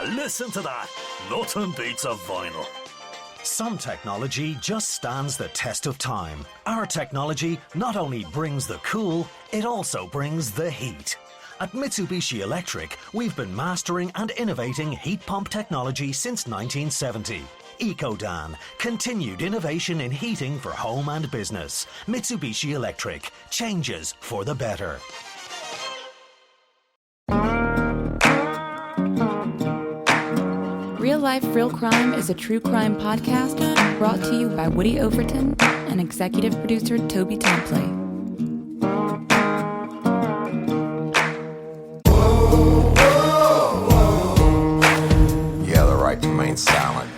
Listen to that. Nothing beats a vinyl. Some technology just stands the test of time. Our technology not only brings the cool, it also brings the heat. At Mitsubishi Electric, we've been mastering and innovating heat pump technology since 1970. EcoDan, continued innovation in heating for home and business. Mitsubishi Electric, changes for the better. Real Life, Real Crime is a true crime podcast brought to you by Woody Overton and executive producer Toby Templey. You have the right to remain silent.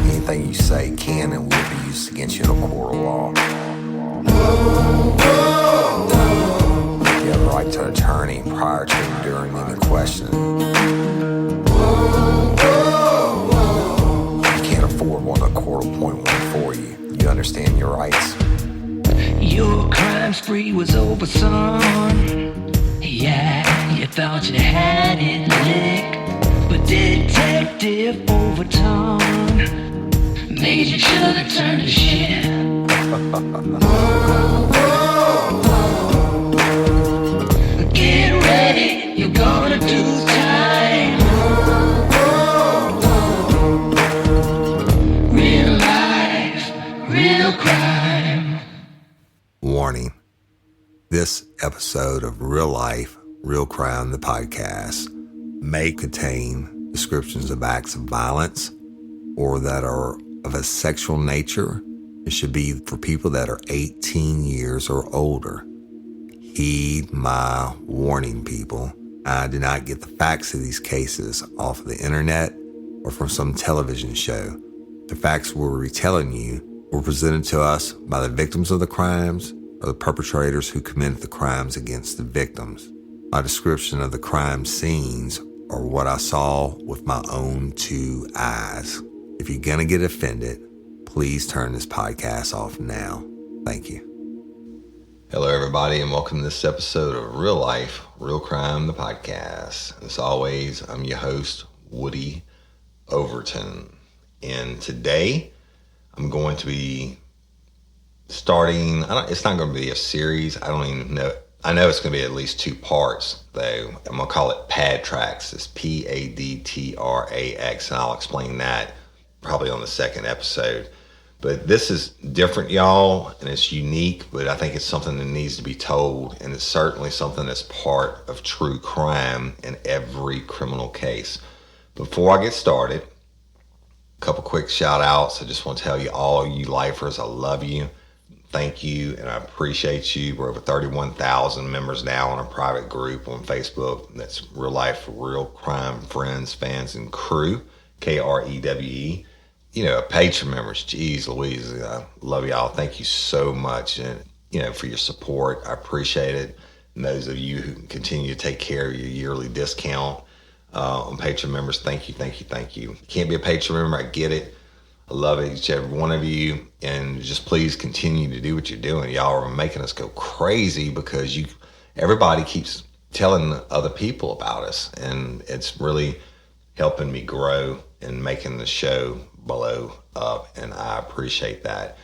Anything you say can and will be used against you in a court of law. You have the right to an attorney prior to and during any questioning. You can't afford one to court appoint one for you. You understand your rights. Your crime spree was over, son. Yeah, you thought you had it licked, but Detective Overton made you should have turned to shit. Get ready, you're gonna do time. Real life, real crime. Warning. This episode of Real Life, Real Crime, the podcast, may contain descriptions of acts of violence or that are of a sexual nature. It should be for people that are 18 years or older. Heed my warning, people. I do not get the facts of these cases off of the internet or from some television show. The facts we're retelling you were presented to us by the victims of the crimes or the perpetrators who committed the crimes against the victims. My description of the crime scenes are what I saw with my own two eyes. If you're going to get offended, please turn this podcast off now. Thank you. Hello, everybody, and welcome to this episode of Real Life, Real Crime, the podcast. As always, I'm your host, Woody Overton. And today, I'm going to be starting, it's not going to be a series. I don't even know. I know it's going to be at least two parts, though. I'm going to call it PADtrax. It's PADtrax, and I'll explain that probably on the second episode. But this is different, y'all, and it's unique, but I think it's something that needs to be told, and it's certainly something that's part of true crime in every criminal case. Before I get started, a couple quick shout outs. I just want to tell you, all you lifers, I love you. Thank you, and I appreciate you. We're over 31,000 members now on a private group on Facebook. That's Real Life, Real Crime Friends, Fans, and Crew, KREWE. You know, Patreon members, geez Louise, I love y'all. Thank you so much, and for your support. I appreciate it. And those of you who continue to take care of your yearly discount on Patreon members, thank you. You can't be a Patreon member, I get it. I love each and every one of you, and just please continue to do what you're doing. Y'all are making us go crazy because everybody keeps telling other people about us, and it's really helping me grow and making the show blow up, and I appreciate that.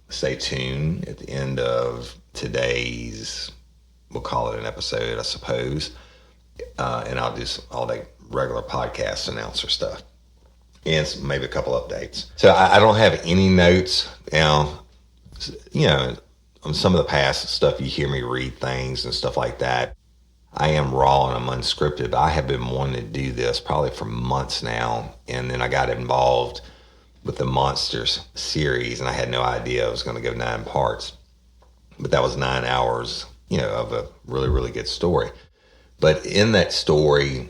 Stay tuned at the end of today's, we'll call it an episode, I suppose, and I'll do all that regular podcast announcer stuff. And maybe a couple updates. So I don't have any notes now. On some of the past stuff, you hear me read things and stuff like that. I am raw and I'm unscripted. I have been wanting to do this probably for months now. And then I got involved with the Monsters series, and I had no idea I was going to go 9 parts. But that was 9 hours, of a really, really good story. But in that story,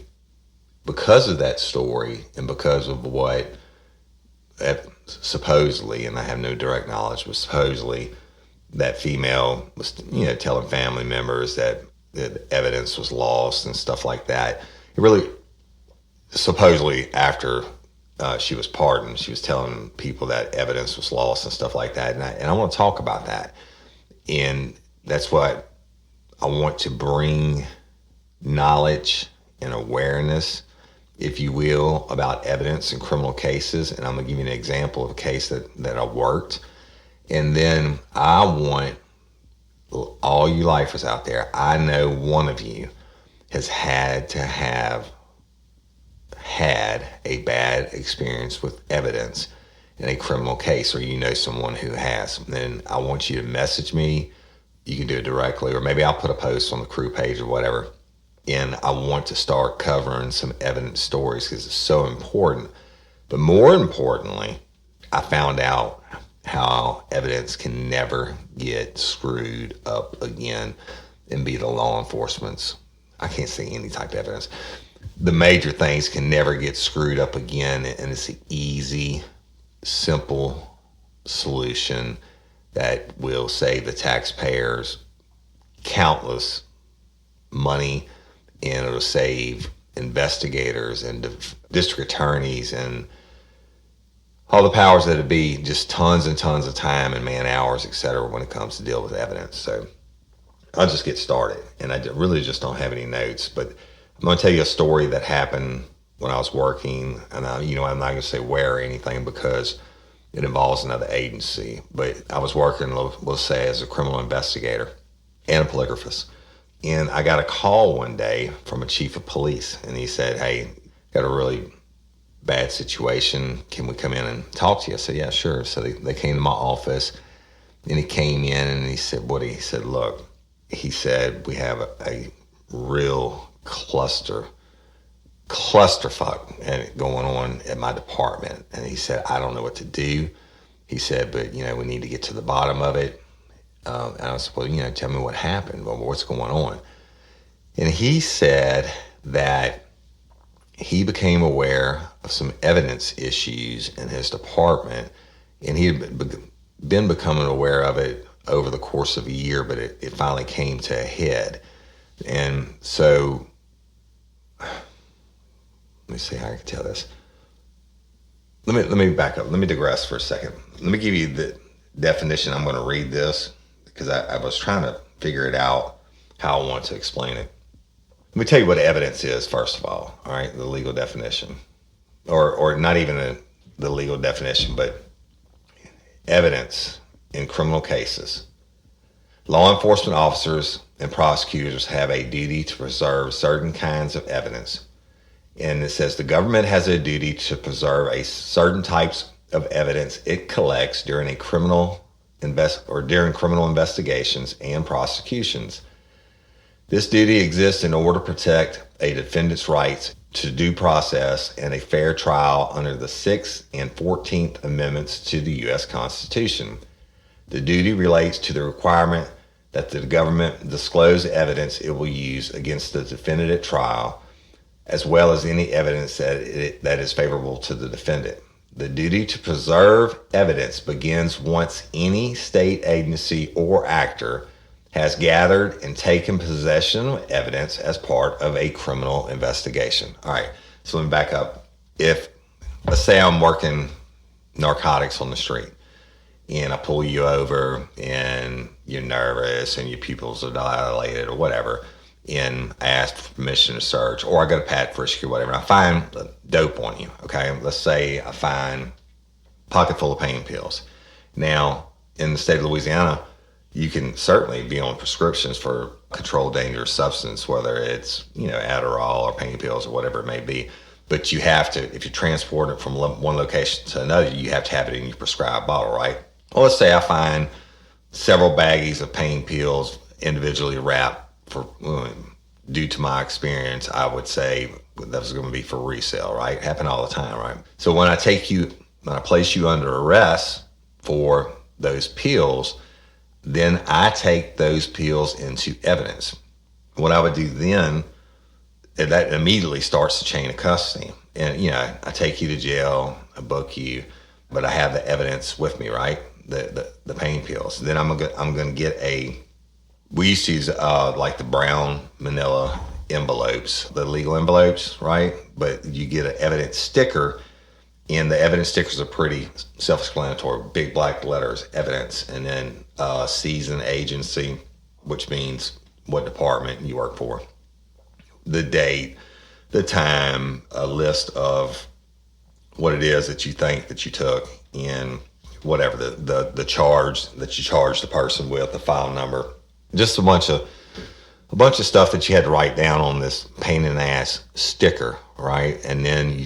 because of that story and because of what supposedly, and I have no direct knowledge, but supposedly that female was, telling family members that the evidence was lost and stuff like that. It really, supposedly after she was pardoned, she was telling people that evidence was lost and stuff like that. And I want to talk about that. And that's what I want to bring knowledge and awareness, if you will, about evidence in criminal cases. And I'm going to give you an example of a case that I worked. And then I want all you lifers out there, I know one of you has had to have had a bad experience with evidence in a criminal case, or you know someone who has. Then I want you to message me. You can do it directly, or maybe I'll put a post on the crew page or whatever. And I want to start covering some evidence stories because it's so important. But more importantly, I found out how evidence can never get screwed up again and be the law enforcement's, I can't say any type of evidence. The major things can never get screwed up again, and it's an easy, simple solution that will save the taxpayers countless money, and it'll save investigators and district attorneys and all the powers that be just tons and tons of time and man hours, et cetera, when it comes to deal with evidence. So I'll just get started. And I really just don't have any notes, but I'm going to tell you a story that happened when I was working. And I'm not going to say where or anything because it involves another agency, but I was working, let's say, as a criminal investigator and a polygraphist. And I got a call one day from a chief of police, and he said, "Hey, got a really bad situation. Can we come in and talk to you?" I said, "Yeah, sure." So they came to my office, and he came in and he said, "What?" He said, "Look," he said, "we have a real clusterfuck going on at my department." And he said, "I don't know what to do." He said, "But, we need to get to the bottom of it." And I said, "Well, tell me what happened. Well, what's going on?" And he said that he became aware of some evidence issues in his department, and he had been becoming aware of it over the course of a year, but it finally came to a head. And so, let me see how I can tell this. Let me back up. Let me digress for a second. Let me give you the definition. I'm going to read this because I was trying to figure it out how I want to explain it. Let me tell you what evidence is, first of all right, the legal definition. Or not even the legal definition, but evidence in criminal cases. Law enforcement officers and prosecutors have a duty to preserve certain kinds of evidence. And it says the government has a duty to preserve certain types of evidence it collects during criminal investigations and prosecutions. This duty exists in order to protect a defendant's rights to due process and a fair trial under the 6th and 14th Amendments to the U.S. Constitution. The duty relates to the requirement that the government disclose evidence it will use against the defendant at trial, as well as any evidence that is favorable to the defendant. The duty to preserve evidence begins once any state agency or actor has gathered and taken possession of evidence as part of a criminal investigation. All right, so let me back up. Let's say I'm working narcotics on the street, and I pull you over, and you're nervous, and your pupils are dilated or whatever, and I ask for permission to search, or I go to pat frisk or whatever, and I find dope on you, okay? Let's say I find a pocket full of pain pills. Now, in the state of Louisiana, you can certainly be on prescriptions for controlled dangerous substance, whether it's, Adderall or pain pills or whatever it may be. But you have to, if you transport it from one location to another, you have to have it in your prescribed bottle, right? Well, let's say I find several baggies of pain pills individually wrapped due to my experience, I would say that was going to be for resale, right? Happen all the time, right? So when I place you under arrest for those pills, then I take those pills into evidence. What I would do then, that immediately starts the chain of custody. And, I take you to jail, I book you, but I have the evidence with me, right? The pain pills. Then I'm going to get we used to use like the brown manila envelopes, the legal envelopes, right? But you get an evidence sticker, and the evidence stickers are pretty self-explanatory, big black letters, evidence, and then seasoned agency, which means what department you work for, the date, the time, a list of what it is that you think that you took, and whatever the charge that you charged the person with, the file number, just a bunch of stuff that you had to write down on this pain in the ass sticker, right? And then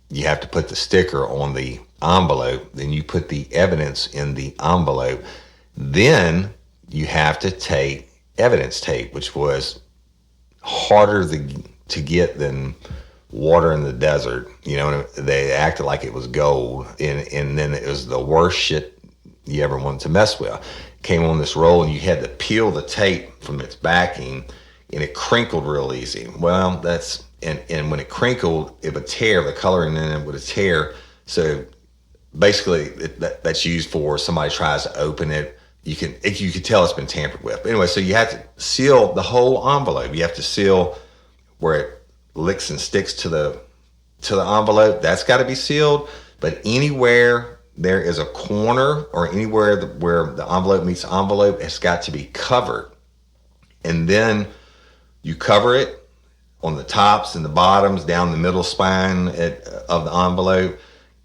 you have to put the sticker on the envelope, then you put the evidence in the envelope, then you have to take evidence tape, which was harder to get than water in the desert. You know, they acted like it was gold, and then it was the worst shit you ever wanted to mess with. It came on this roll, and you had to peel the tape from its backing, and it crinkled real easy. Well, and when it crinkled, it would tear, the coloring in it would tear. So basically, that's used for somebody tries to open it. You could tell it's been tampered with. But anyway, so you have to seal the whole envelope. You have to seal where it licks and sticks to the envelope. That's got to be sealed. But anywhere there is a corner or anywhere where the envelope meets the envelope, it's got to be covered. And then you cover it on the tops and the bottoms, down the middle spine of the envelope.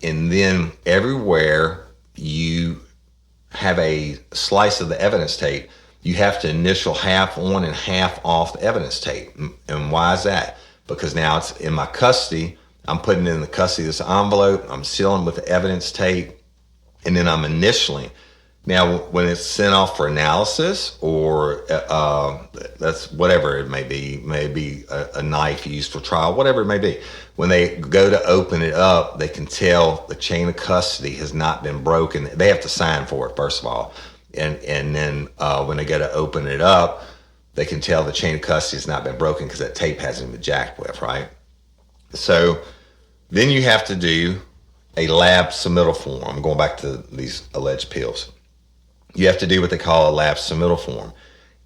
And then everywhere you have a slice of the evidence tape, you have to initial half on and half off the evidence tape. And why is that? Because now it's in my custody. I'm putting it in the custody of this envelope. I'm sealing with the evidence tape. And then I'm initialing. Now, when it's sent off for analysis, or that's whatever it may be a knife used for trial, whatever it may be. When they go to open it up, they can tell the chain of custody has not been broken. They have to sign for it, first of all. And then when they go to open it up, they can tell the chain of custody has not been broken because that tape hasn't been jacked with, right? So then you have to do a lab submittal form. I'm going back to these alleged pills. You have to do what they call a lab submittal form.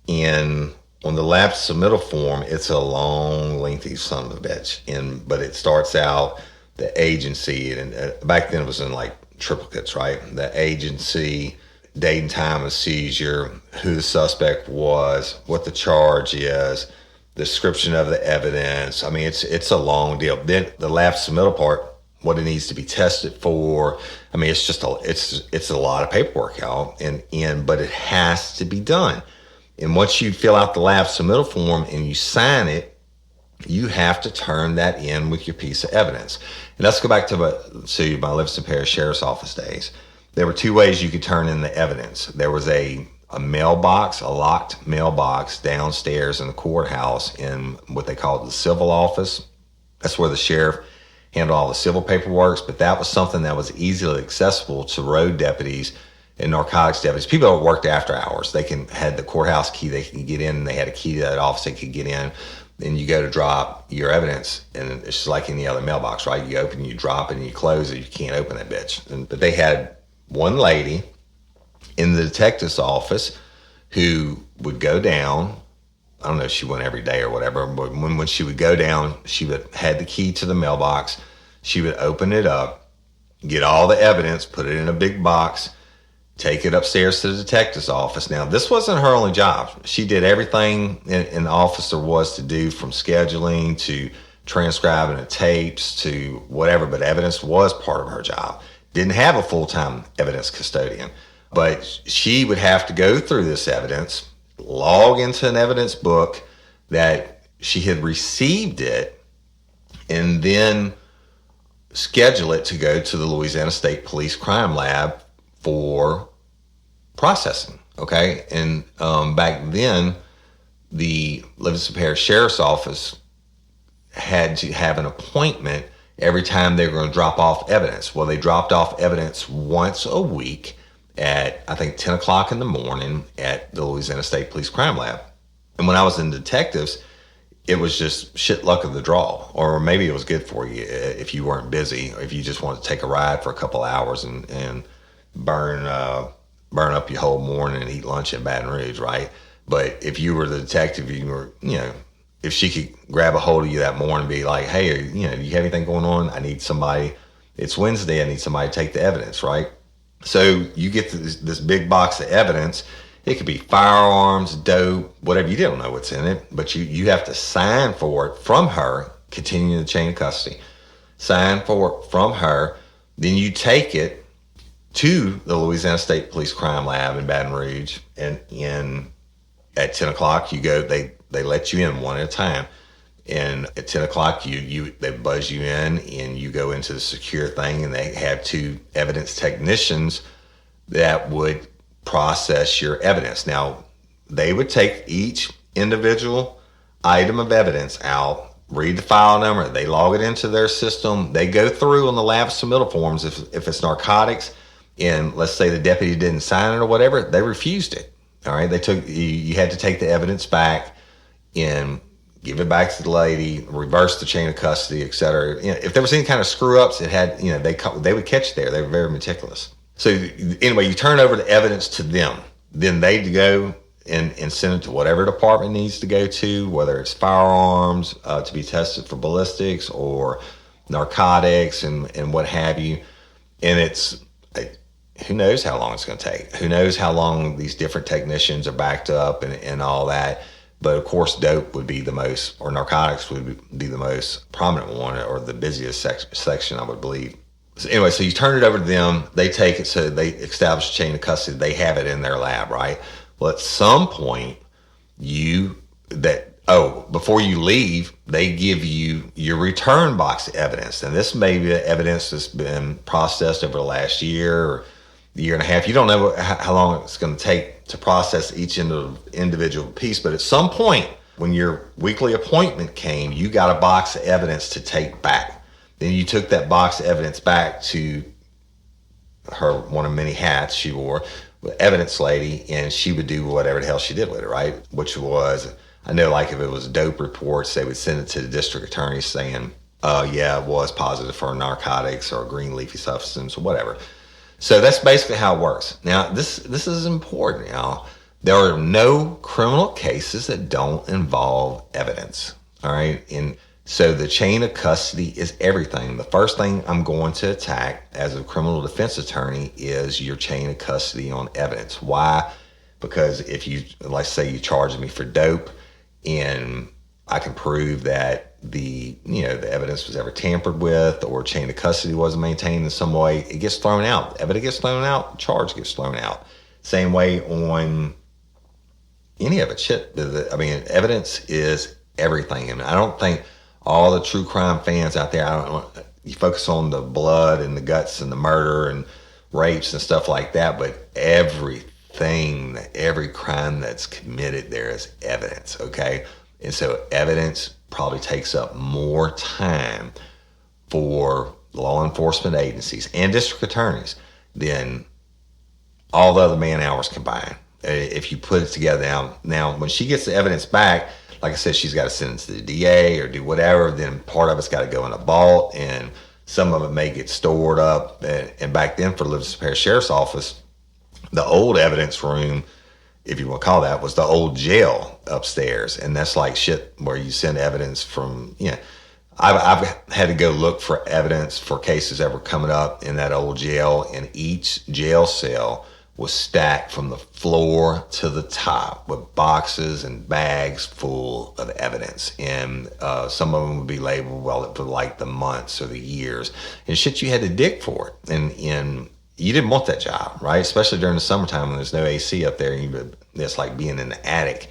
And on the lab submittal form, it's a long, lengthy son of a bitch. But it starts out the agency, and back then it was in like triplicates, right? The agency, date and time of seizure, who the suspect was, what the charge is, description of the evidence. I mean, it's a long deal. Then the lab submittal part, what it needs to be tested for. I mean, it's just it's a lot of paperwork, y'all, but it has to be done. And once you fill out the lab submittal form and you sign it, you have to turn that in with your piece of evidence. And let's go back to my Livingston Parish Sheriff's Office days. There were two ways you could turn in the evidence. There was a mailbox, a locked mailbox downstairs in the courthouse in what they called the civil office. That's where the sheriff handled all the civil paperwork, but that was something that was easily accessible to road deputies and narcotics deputies. People that worked after hours, had the courthouse key, they could get in, and they had a key to that office, they could get in, and you go to drop your evidence, and it's just like any other mailbox, right? You open, you drop it, and you close it, you can't open that bitch. But they had one lady in the detective's office who would go down. I don't know if she went every day or whatever, but when she would go down, she would had the key to the mailbox. She would open it up, get all the evidence, put it in a big box, take it upstairs to the detective's office. Now, this wasn't her only job. She did everything in the office there was to do, from scheduling to transcribing the tapes to whatever, but evidence was part of her job. Didn't have a full-time evidence custodian, but she would have to go through this evidence, log into an evidence book that she had received it, and then schedule it to go to the Louisiana State Police Crime Lab for processing. Okay. And back then, the Livingston Parish Sheriff's Office had to have an appointment every time they were going to drop off evidence. Well, they dropped off evidence once a week at, I think, 10 o'clock in the morning at the Louisiana State Police Crime Lab. And when I was in detectives, it was just shit luck of the draw. Or maybe it was good for you if you weren't busy, or if you just wanted to take a ride for a couple hours and burn up your whole morning and eat lunch in Baton Rouge, right? But if you were the detective, you were, if she could grab a hold of you that morning and be like, hey, do you have anything going on? I need somebody. It's Wednesday. I need somebody to take the evidence, right? So you get this big box of evidence, It could be firearms, dope, whatever. You don't know what's in it, but you have to sign for it from her, continuing the chain of custody. Sign for it from her. Then you take it to the Louisiana State Police Crime Lab in Baton Rouge, and at 10 o'clock you go. They let you in one at a time, and at 10 o'clock they buzz you in, and you go into the secure thing, and they have two evidence technicians that would process your evidence. Now, they would take each individual item of evidence out, read the file number, they log it into their system, they go through on the lab submittal forms if it's narcotics, and let's say the deputy didn't sign it or whatever, they refused it. All right, they took you had to take the evidence back and give it back to the lady, reverse the chain of custody, et cetera. You know, if there was any kind of screw ups, it had, you know, they would catch there. They were very meticulous. So anyway, you turn over the evidence to them. Then they go and send it to whatever department needs to go to, whether it's firearms to be tested for ballistics or narcotics and what have you. And it's, who knows how long it's going to take? Who knows how long these different technicians are backed up and all that? But of course, dope would be the most, or narcotics would be the most prominent one, or the busiest section, I would believe. So anyway, so you turn it over to them, they take it, so they establish a chain of custody, they have it in their lab, right? Well, at some point, before you leave, they give you your return box evidence. And this may be evidence that's been processed over the last year or year and a half. You don't know how long it's going to take to process each individual piece, but at some point, when your weekly appointment came, you got a box of evidence to take back. Then you took that box of evidence back to her, one of many hats she wore, evidence lady, and she would do whatever the hell she did with it, right? Which was, I know, like if it was dope reports, they would send it to the district attorney saying, yeah, it was positive for narcotics or green leafy substance or whatever. So that's basically how it works. Now, this is important, y'all. There are no criminal cases that don't involve evidence, all right? And so the chain of custody is everything. The first thing I'm going to attack as a criminal defense attorney is your chain of custody on evidence. Why? Because if you, let's say you charge me for dope and I can prove that the evidence was ever tampered with or chain of custody wasn't maintained in some way, it gets thrown out. Evidence gets thrown out, charge gets thrown out. Same way on any of it. Evidence is everything. And I don't think all the true crime fans out there, you focus on the blood and the guts and the murder and rapes and stuff like that, but every crime that's committed, there is evidence, okay? And so evidence probably takes up more time for law enforcement agencies and district attorneys than all the other man hours combined. If you put it together now, when she gets the evidence back, like I said, she's got to send it to the DA or do whatever. Then part of it's got to go in a vault, and some of it may get stored up. And back then, for the Livingston Parish Sheriff's Office, the old evidence room, if you want to call that, was the old jail upstairs. And that's like shit where you send evidence from, I've had to go look for evidence for cases that were coming up in that old jail, and each jail cell was stacked from the floor to the top with boxes and bags full of evidence. And some of them would be labeled for like the months or the years, and shit you had to dig for it. And you didn't want that job, right? Especially during the summertime when there's no AC up there. It's like being in the attic.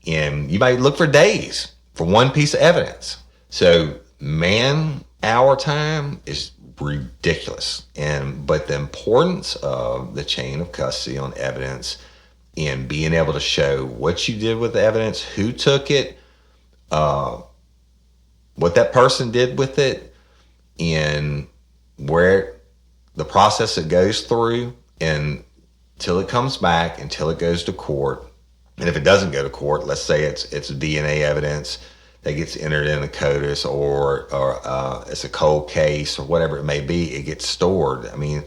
And you might look for days for one piece of evidence. So man-hour time is ridiculous. But the importance of the chain of custody on evidence and being able to show what you did with the evidence, who took it, what that person did with it, and where the process it goes through, and till it comes back, until it goes to court. And if it doesn't go to court, let's say it's DNA evidence that gets entered in the CODIS, or it's a cold case or whatever it may be, it gets stored. I mean,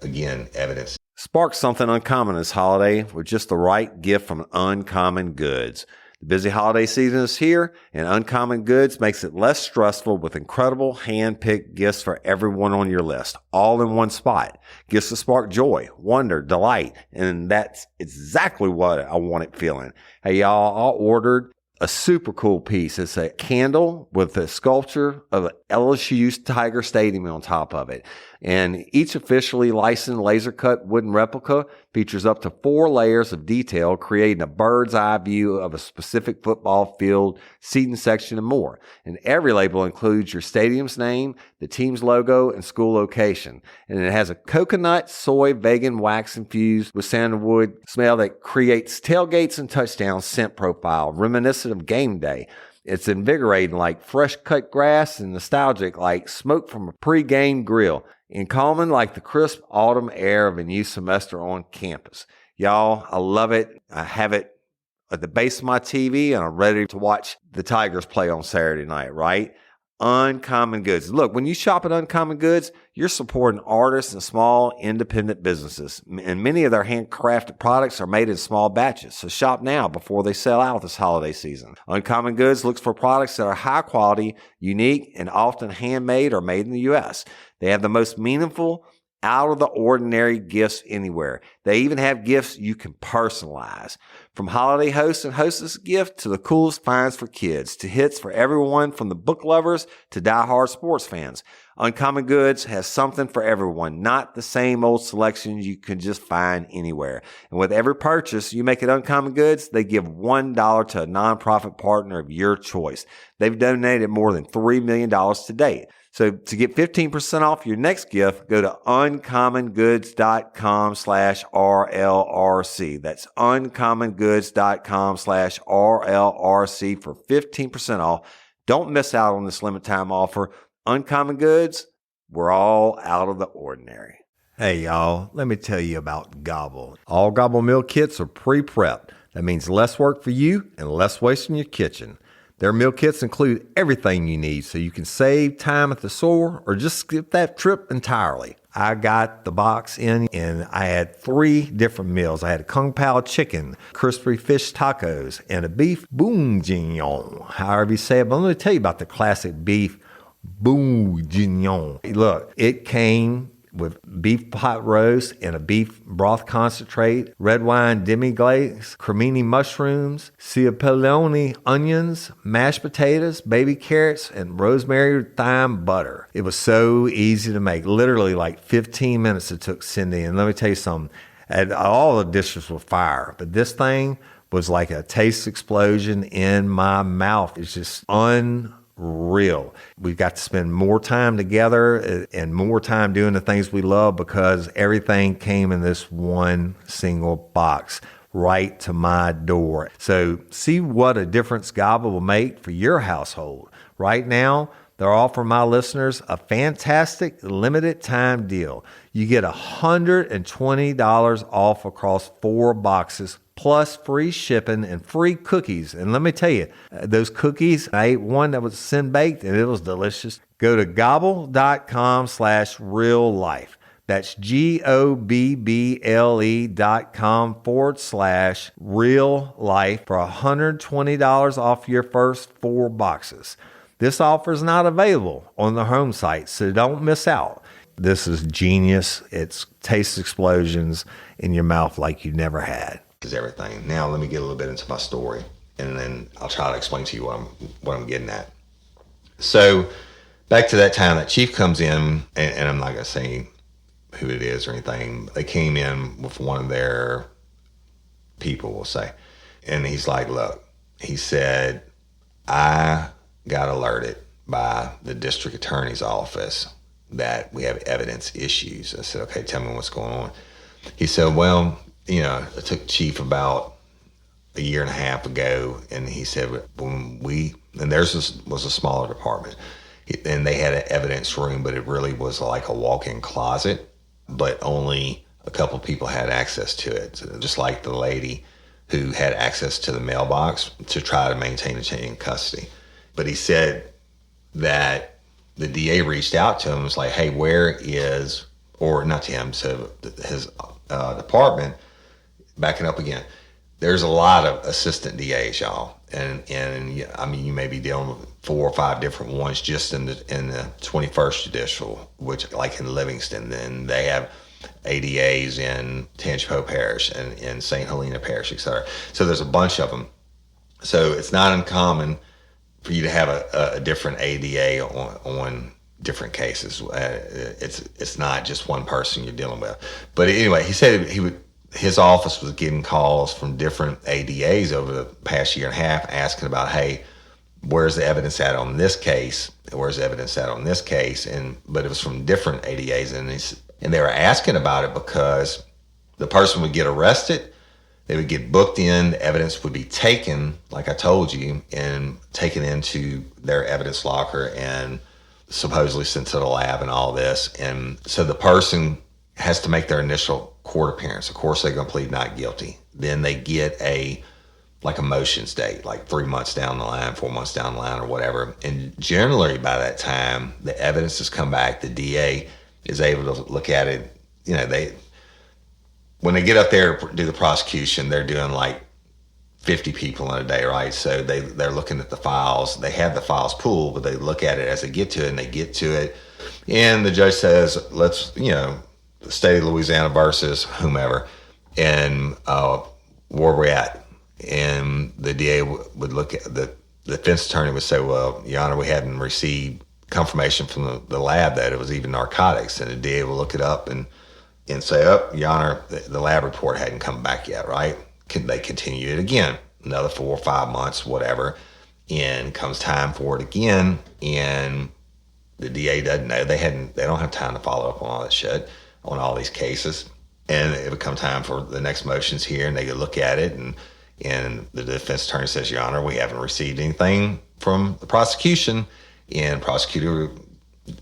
again, evidence. Spark something uncommon this holiday with just the right gift from Uncommon Goods. The busy holiday season is here, and Uncommon Goods makes it less stressful with incredible hand-picked gifts for everyone on your list, all in one spot. Gifts to spark joy, wonder, delight, and that's exactly what I wanted feeling. Hey, y'all, I ordered a super cool piece. It's a candle with a sculpture of LSU's Tiger Stadium on top of it. And each officially licensed laser cut wooden replica features up to 4 layers of detail, creating a bird's eye view of a specific football field, seating section, and more. And every label includes your stadium's name, the team's logo, and school location. And it has a coconut, soy, vegan wax infused with sandalwood smell that creates tailgates and touchdown scent profile, reminiscent of game day. It's invigorating like fresh cut grass and nostalgic like smoke from a pre-game grill, and calming like the crisp autumn air of a new semester on campus. Y'all, I love it. I have it at the base of my TV, and I'm ready to watch the Tigers play on Saturday night, right? Uncommon Goods. Look, when you shop at Uncommon Goods, you're supporting artists and small independent businesses. And many of their handcrafted products are made in small batches. So shop now before they sell out this holiday season. Uncommon Goods looks for products that are high quality, unique, and often handmade or made in the U.S. They have the most meaningful, out of the ordinary gifts anywhere. They even have gifts you can personalize. From holiday hosts and hostess gift to the coolest finds for kids, to hits for everyone from the book lovers to diehard sports fans. Uncommon Goods has something for everyone, not the same old selections you can just find anywhere. And with every purchase you make at Uncommon Goods, they give $1 to a nonprofit partner of your choice. They've donated more than $3 million to date. So to get 15% off your next gift, go to uncommongoods.com/RLRC. That's uncommongoods.com/RLRC for 15% off. Don't miss out on this limited time offer. Uncommon Goods, we're all out of the ordinary. Hey y'all, let me tell you about Gobble. All Gobble meal kits are pre-prepped. That means less work for you and less waste in your kitchen. Their meal kits include everything you need so you can save time at the store or just skip that trip entirely. I got the box in and I had 3 different meals. I had a Kung Pao chicken, crispy fish tacos, and a beef bourguignon, however you say it. But let me tell you about the classic beef bourguignon. Look, it came with beef pot roast and a beef broth concentrate, red wine demi-glace, cremini mushrooms, cipollone onions, mashed potatoes, baby carrots, and rosemary thyme butter. It was so easy to make. Literally like 15 minutes it took Cindy. And let me tell you something, and all the dishes were fire, but this thing was like a taste explosion in my mouth. It's just unreal. We've got to spend more time together and more time doing the things we love because everything came in this one single box right to my door. So see what a difference Gobble will make for your household. Right now, they're offering my listeners a fantastic limited time deal. You get $120 off across 4 boxes plus free shipping and free cookies. And let me tell you, those cookies, I ate one that was sin baked and it was delicious. Go to gobble.com/real life. That's GOBBLE.com/real life for $120 off your first 4 boxes. This offer is not available on the home site, so don't miss out. This is genius. It's taste explosions in your mouth like you never had. Is everything. Now let me get a little bit into my story, and then I'll try to explain to you what I'm getting at. So back to that time that Chief comes in, and I'm not going to say who it is or anything. They came in with one of their people, we'll say. And he's like, look, he said, I got alerted by the district attorney's office that we have evidence issues. I said, okay, tell me what's going on. He said, well, you know, it took Chief about a year and a half ago, and he said, when and theirs was a smaller department, and they had an evidence room, but it really was like a walk-in closet, but only a couple people had access to it, so just like the lady who had access to the mailbox to try to maintain a chain of custody. But he said that the DA reached out to him and was like, hey, where is, or not to him, so his department, backing up again, there's a lot of assistant DAs, y'all. And I mean, you may be dealing with 4 or 5 different ones just in the 21st Judicial, which like in Livingston, then they have ADAs in Tangipahoa Parish and in St. Helena Parish, et cetera. So there's a bunch of them. So it's not uncommon for you to have a different ADA on different cases. It's not just one person you're dealing with. But anyway, he said his office was getting calls from different ADAs over the past year and a half asking about, hey, where's the evidence at on this case? Where's the evidence at on this case? But it was from different ADAs, and they were asking about it because the person would get arrested, they would get booked in, the evidence would be taken, like I told you, and taken into their evidence locker and supposedly sent to the lab and all this. And so the person has to make their initial court appearance. Of course, they're going to plead not guilty. Then they get a motions date, like 3 months down the line, 4 months down the line, or whatever. And generally by that time, the evidence has come back. The DA is able to look at it. You know, when they get up there to do the prosecution, they're doing like 50 people in a day, right? So they're looking at the files. They have the files pooled, but they look at it as they get to it, and they get to it. And the judge says, let's, the state of Louisiana versus whomever, and where we're at. And the DA would look at the defense attorney would say, well, Your Honor, we hadn't received confirmation from the lab that it was even narcotics. And the DA will look it up and say, oh, Your Honor, the lab report hadn't come back yet, right? They continue it again, another 4 or 5 months, whatever. And comes time for it again, and the DA doesn't know. They don't have time to follow up on all that shit, on all these cases. And it would come time for the next motions here, and they could look at it, and the defense attorney says, Your Honor, we haven't received anything from the prosecution. And prosecutor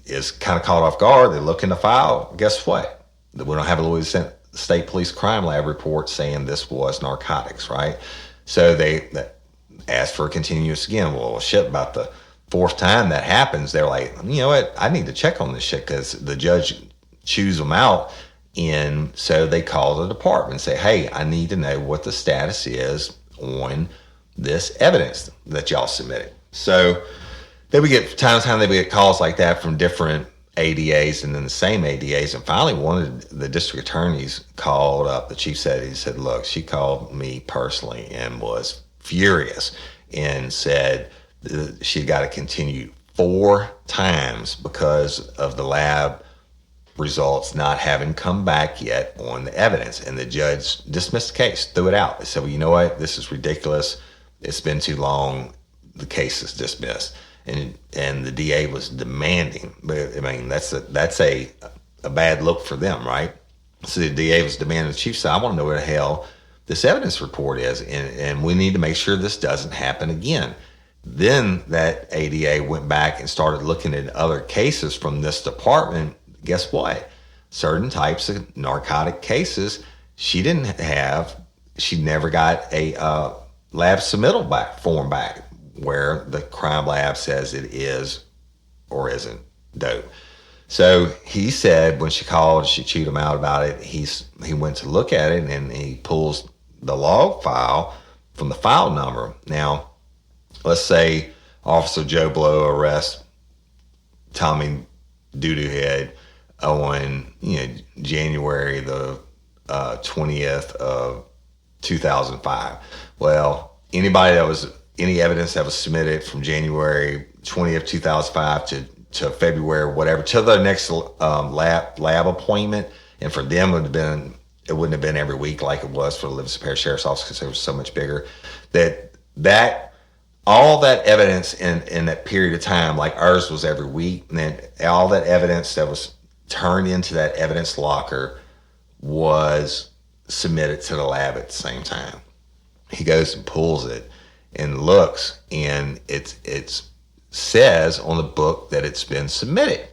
is kind of caught off guard. They look in the file. Guess what? We don't have a Louisiana State Police crime lab report saying this was narcotics, right? So they asked for a continuous again. Well, shit, about the 4th time that happens, they're like, you know what? I need to check on this shit because the judge chews them out. And so they call the department and say, hey, I need to know what the status is on this evidence that y'all submitted. So they would get, time to time, they would get calls like that from different ADAs and then the same ADAs. And finally, one of the district attorneys called up. The chief said, he said, look, she called me personally and was furious and said she got to continue 4 times because of the lab results not having come back yet on the evidence. And the judge dismissed the case, threw it out. They said, well, you know what? This is ridiculous. It's been too long. The case is dismissed. And the DA was demanding, but I mean, that's a bad look for them, right? So the DA was demanding. The chief said, I want to know where the hell this evidence report is, and we need to make sure this doesn't happen again. Then that ADA went back and started looking at other cases from this department. Guess what? Certain types of narcotic cases, she never got a lab submittal form back where the crime lab says it is or isn't dope. So he said when she called, she chewed him out about it. He went to look at it and he pulls the log file from the file number. Now, let's say Officer Joe Blow arrests Tommy Doodoo Head on January the 20th of 2005. Well, any evidence that was submitted from January 20th, 2005 to February, whatever, to the next lab appointment, and for them it wouldn't have been every week like it was for the Livingston Parish Sheriff's Office because it was so much bigger. That all that evidence in that period of time, like ours was every week, and then all that evidence that was turned into that evidence locker was submitted to the lab at the same time. He goes and pulls it and looks, and it says on the book that it's been submitted,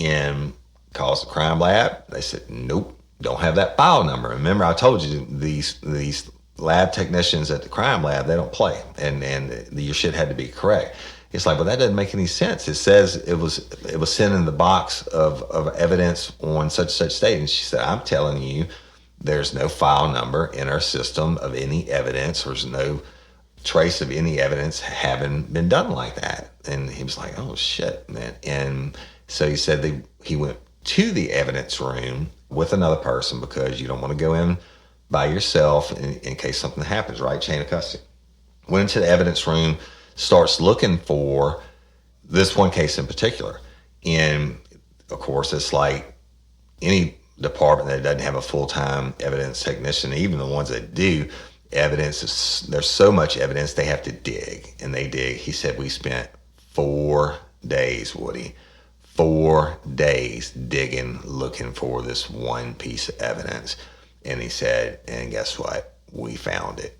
and calls the crime lab. They said, nope, don't have that file number. Remember, I told you these lab technicians at the crime lab, they don't play, and your shit had to be correct. It's like, well, that doesn't make any sense. It says it was sent in the box of evidence on such date. And she said, I'm telling you there's no file number in our system of any evidence. There's no trace of any evidence having been done like that. And he was like, oh shit, man. And so he said he went to the evidence room with another person, because you don't want to go in by yourself in case something happens, right? Chain of custody. Went into the evidence room, starts looking for this one case in particular. And of course, it's like any department that doesn't have a full-time evidence technician, even the ones that do, there's so much evidence they have to dig, and they dig. He said we spent 4 days, Woody, 4 days digging, looking for this one piece of evidence. And he said, and guess what? We found it.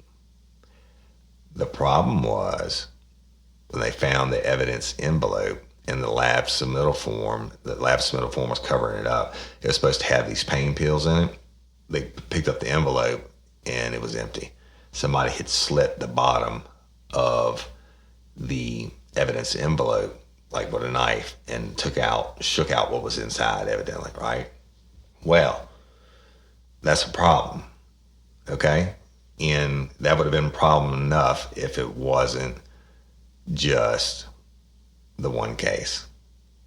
The problem was when they found the evidence envelope in the lab submittal form, the lab submittal form was covering it up. It was supposed to have these pain pills in it. They picked up the envelope and it was empty. Somebody had slit the bottom of the evidence envelope, like with a knife, and shook out what was inside, evidently, right? Well, that's a problem, okay? And that would have been a problem enough if it wasn't just the one case.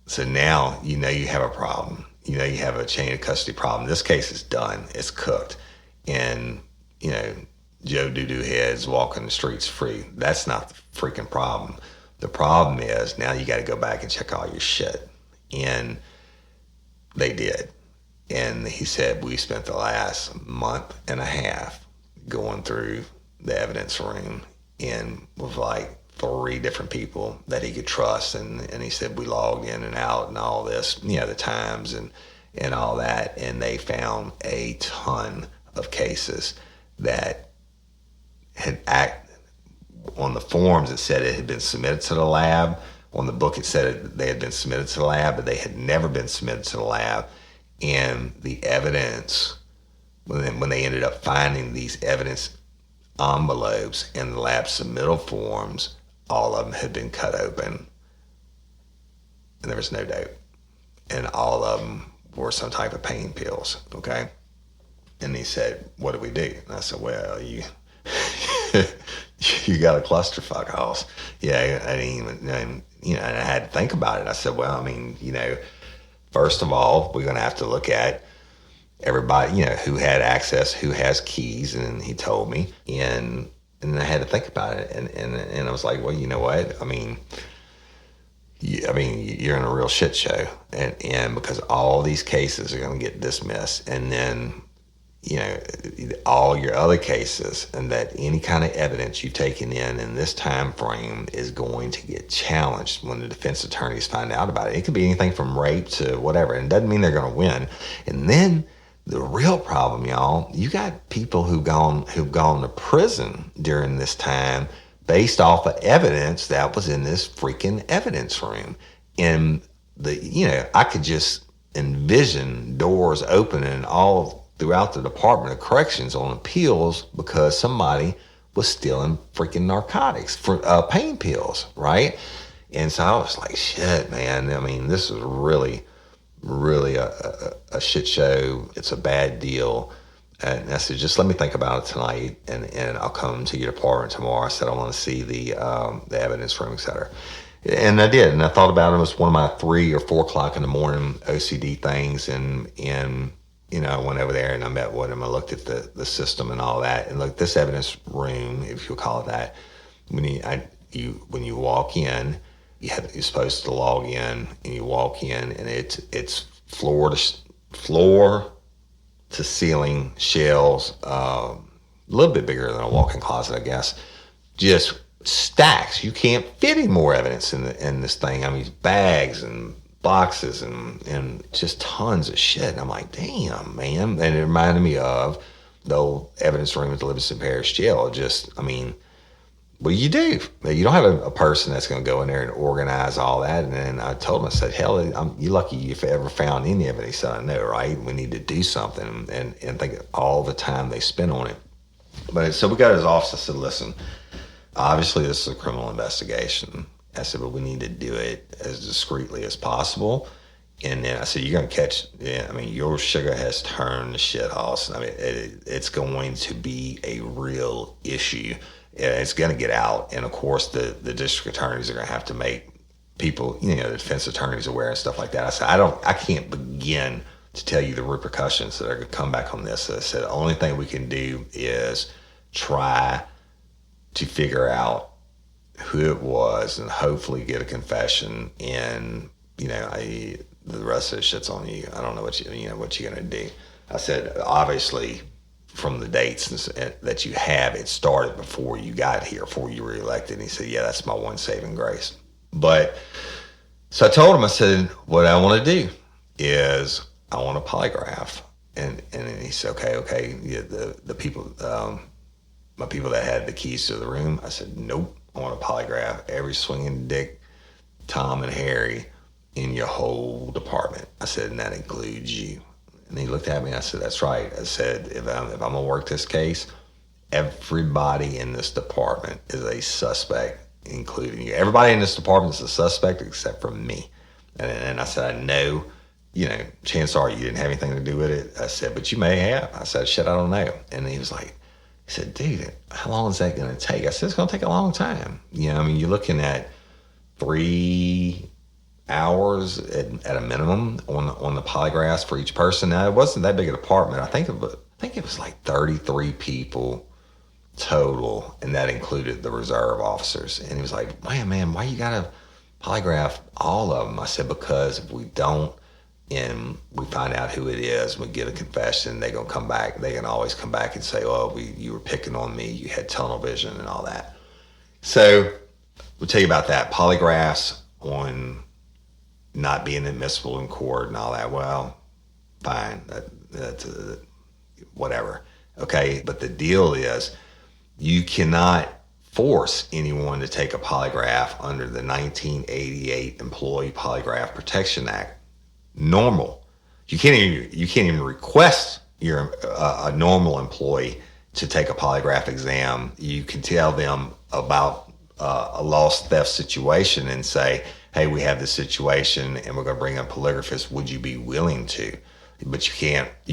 So now you know you have a problem. You know you have a chain of custody problem. This case is done. It's cooked. And, you know, Joe Doo-Doo Head's walking the streets free. That's not the freaking problem. The problem is now you got to go back and check all your shit. And they did. And he said we spent the last month and a half going through the evidence room and with like 3 different people that he could trust. And he said we logged in and out and all this, you know, the times and all that. And they found a ton of cases that had on the forms. It said it had been submitted to the lab. On the book, it said they had been submitted to the lab, but they had never been submitted to the lab. And the evidence, when they ended up finding these evidence envelopes in the lab submittal forms, all of them had been cut open and there was no dope. And all of them were some type of pain pills, okay? And he said, what do we do? And I said, well, you got a clusterfuck house. Yeah, I didn't even, you know, and I had to think about it. I said, well, I mean, you know, first of all, we're going to have to look at everybody, you know, who had access, who has keys. And he told me, and I had to think about it. And I was like, well, you know what? I mean, you're in a real shit show. And because all these cases are going to get dismissed. And then, you know, all your other cases, and that any kind of evidence you've taken in this time frame is going to get challenged when the defense attorneys find out about it. It could be anything from rape to whatever, and it doesn't mean they're going to win. And then the real problem, y'all, you got people who've gone to prison during this time based off of evidence that was in this freaking evidence room. And I could just envision doors opening all throughout the Department of Corrections on appeals because somebody was stealing freaking narcotics for pain pills, right? And so I was like, shit, man. I mean, this is really, really a shit show. It's a bad deal. And I said, just let me think about it tonight, and I'll come to your department tomorrow. I said, I want to see the evidence room, et cetera. And I did, and I thought about it. It was one of my 3 or 4 o'clock in the morning OCD things, and you know, I went over there and I met with him. I looked at the system and all that. And look, this evidence room, if you call it that, when you walk in, you're supposed to log in, and you walk in, and it's floor to ceiling shelves, a little bit bigger than a walk-in closet, I guess. Just stacks. You can't fit any more evidence in this thing. I mean, bags and boxes and just tons of shit. And I'm like, damn, man. And it reminded me of the old evidence room at the Livingston Parish Jail. Just, I mean, what do? You don't have a person that's going to go in there and organize all that. And then I told him, I said, hell, you're lucky if you ever found any of it. He said, I know, right? We need to do something. And think of all the time they spent on it. But so we got his office. I said, listen, obviously this is a criminal investigation. I said, but we need to do it as discreetly as possible. And then I said, you're going to catch, I mean, your sugar has turned the shit house. I mean, it's going to be a real issue. It's going to get out. And of course, the district attorneys are going to have to make people, the defense attorneys aware and stuff like that. I said, I can't begin to tell you the repercussions that are going to come back on this. So I said, the only thing we can do is try to figure out who it was and hopefully get a confession. And, the rest of the shit's on you. I don't know what you're going to do. I said, obviously, from the dates that you have, it started before you got here, before you were elected. And he said, yeah, that's my one saving grace. But so I told him, I said, what I want to do is I want a polygraph. And he said, okay. Yeah, the people, my people that had the keys to the room, I said, nope, I want a polygraph. Every swinging dick, Tom and Harry in your whole department. I said, and that includes you. And he looked at me, I said, that's right. I said, if I'm going to work this case, everybody in this department is a suspect, including you. Everybody in this department is a suspect except for me. And I said, I know, chances are you didn't have anything to do with it. I said, but you may have. I said, shit, I don't know. And he was like, he said, dude, how long is that going to take? I said, it's going to take a long time. You're looking at 3 hours at a minimum on the polygraphs for each person. Now, it wasn't that big a department. I think it was like 33 people total, and that included the reserve officers. And he was like, man, why you got to polygraph all of them? I said, because if we don't, and we find out who it is, we get a confession, they're going to come back. They can always come back and say, you were picking on me, you had tunnel vision and all that. So we'll tell you about that. Polygraphs on not being admissible in court and all that. Well, fine, that's whatever. Okay, but the deal is you cannot force anyone to take a polygraph under the 1988 Employee Polygraph Protection Act. Normal. You can't even request a normal employee to take a polygraph exam. You can tell them about a lost theft situation and say, hey, we have this situation and we're going to bring a polygraphist. Would you be willing to? But you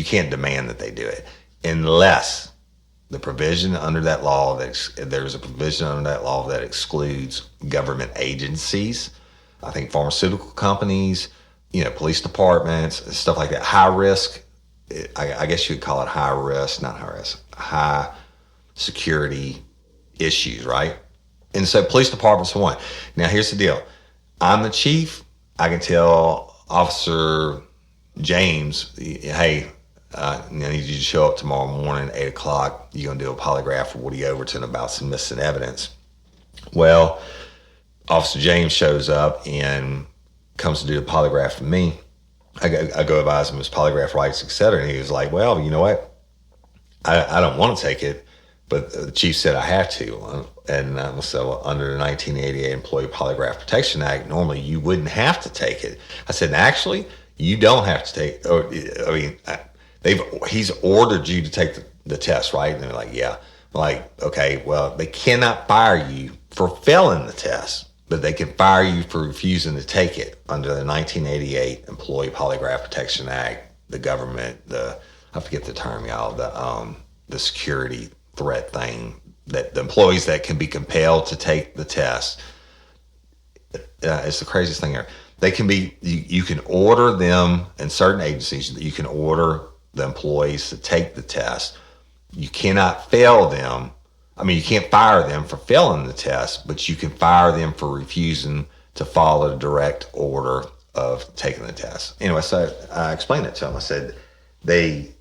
can't demand that they do it unless the provision under that law, there's a provision under that law that excludes government agencies. I think pharmaceutical companies, police departments, stuff like that. High risk, I guess you would call it high risk, not high risk, high security issues, right? And so police departments are one. Now, here's the deal. I'm the chief. I can tell Officer James, hey, I need you to show up tomorrow morning at 8 o'clock. You're going to do a polygraph for Woody Overton about some missing evidence. Well, Officer James shows up and comes to do the polygraph for me. I go advise him his polygraph rights, etc. And he was like, well, you know what? I don't want to take it, but the chief said I have to. And so under the 1988 Employee Polygraph Protection Act, normally you wouldn't have to take it. I said, actually, you don't have to take, he's ordered you to take the test, right? And they're like, yeah. I'm like, okay, well, they cannot fire you for failing the test, but they can fire you for refusing to take it under the 1988 Employee Polygraph Protection Act. The government, I forget the term, y'all, the security threat thing, that the employees that can be compelled to take the test. It's the craziest thing ever. They can be, you can order them in certain agencies, you can order the employees to take the test. You cannot fail them. You can't fire them for failing the test, but you can fire them for refusing to follow the direct order of taking the test. Anyway, so I explained it to them. I said, they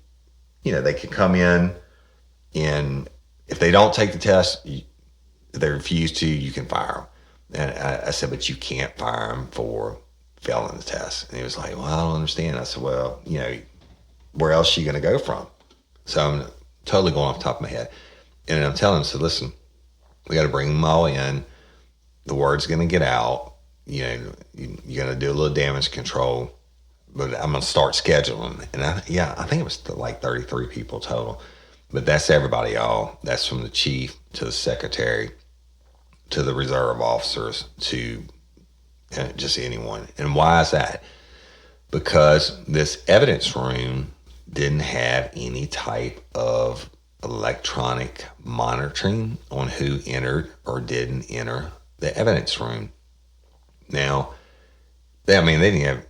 can come in, and if they don't take the test, if they refuse to, you can fire them. And I said, but you can't fire them for failing the test. And he was like, well, I don't understand. I said, well, where else are you going to go from? So I'm totally going off the top of my head. And I'm telling him, so listen, we got to bring them all in. The word's going to get out. You're going to do a little damage control, but I'm going to start scheduling. And I think it was like 33 people total. But that's everybody, y'all. That's from the chief to the secretary to the reserve officers to just anyone. And why is that? because this evidence room didn't have any type of electronic monitoring on who entered or didn't enter the evidence room. Now, they didn't have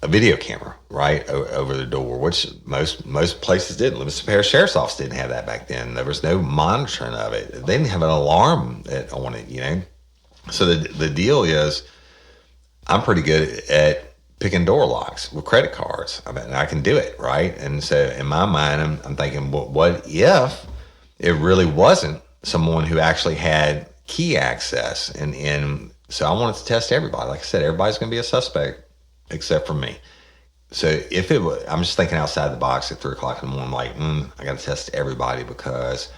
a video camera right over the door, which most places didn't. Livingston Parish Sheriff's Office didn't have that back then. There was no monitoring of it. They didn't have an alarm on it, So the deal is, I'm pretty good at picking door locks with credit cards. I can do it, right? And so in my mind, I'm thinking, what if it really wasn't someone who actually had key access? And so I wanted to test everybody. Like I said, everybody's going to be a suspect except for me. So if it was, I'm just thinking outside the box at 3 o'clock in the morning, like, I got to test everybody, because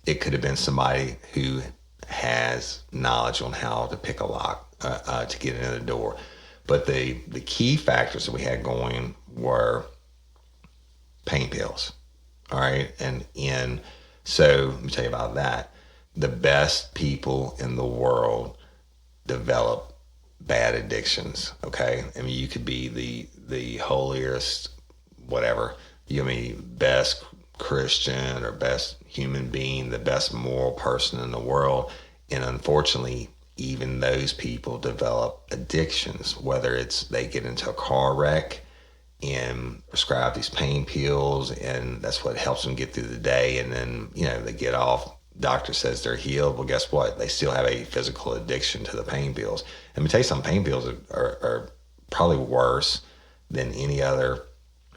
it could have been somebody who has knowledge on how to pick a lock to get into the door. But the key factors that we had going were pain pills. All right. So let me tell you about that. The best people in the world develop bad addictions. Okay. You could be the holiest, whatever, best Christian or best human being, the best moral person in the world. And unfortunately, even those people develop addictions, whether it's they get into a car wreck and prescribe these pain pills, and that's what helps them get through the day. And then, they get off. Doctor says they're healed. Well, guess what? They still have a physical addiction to the pain pills. Let me tell you something, pain pills are probably worse than any other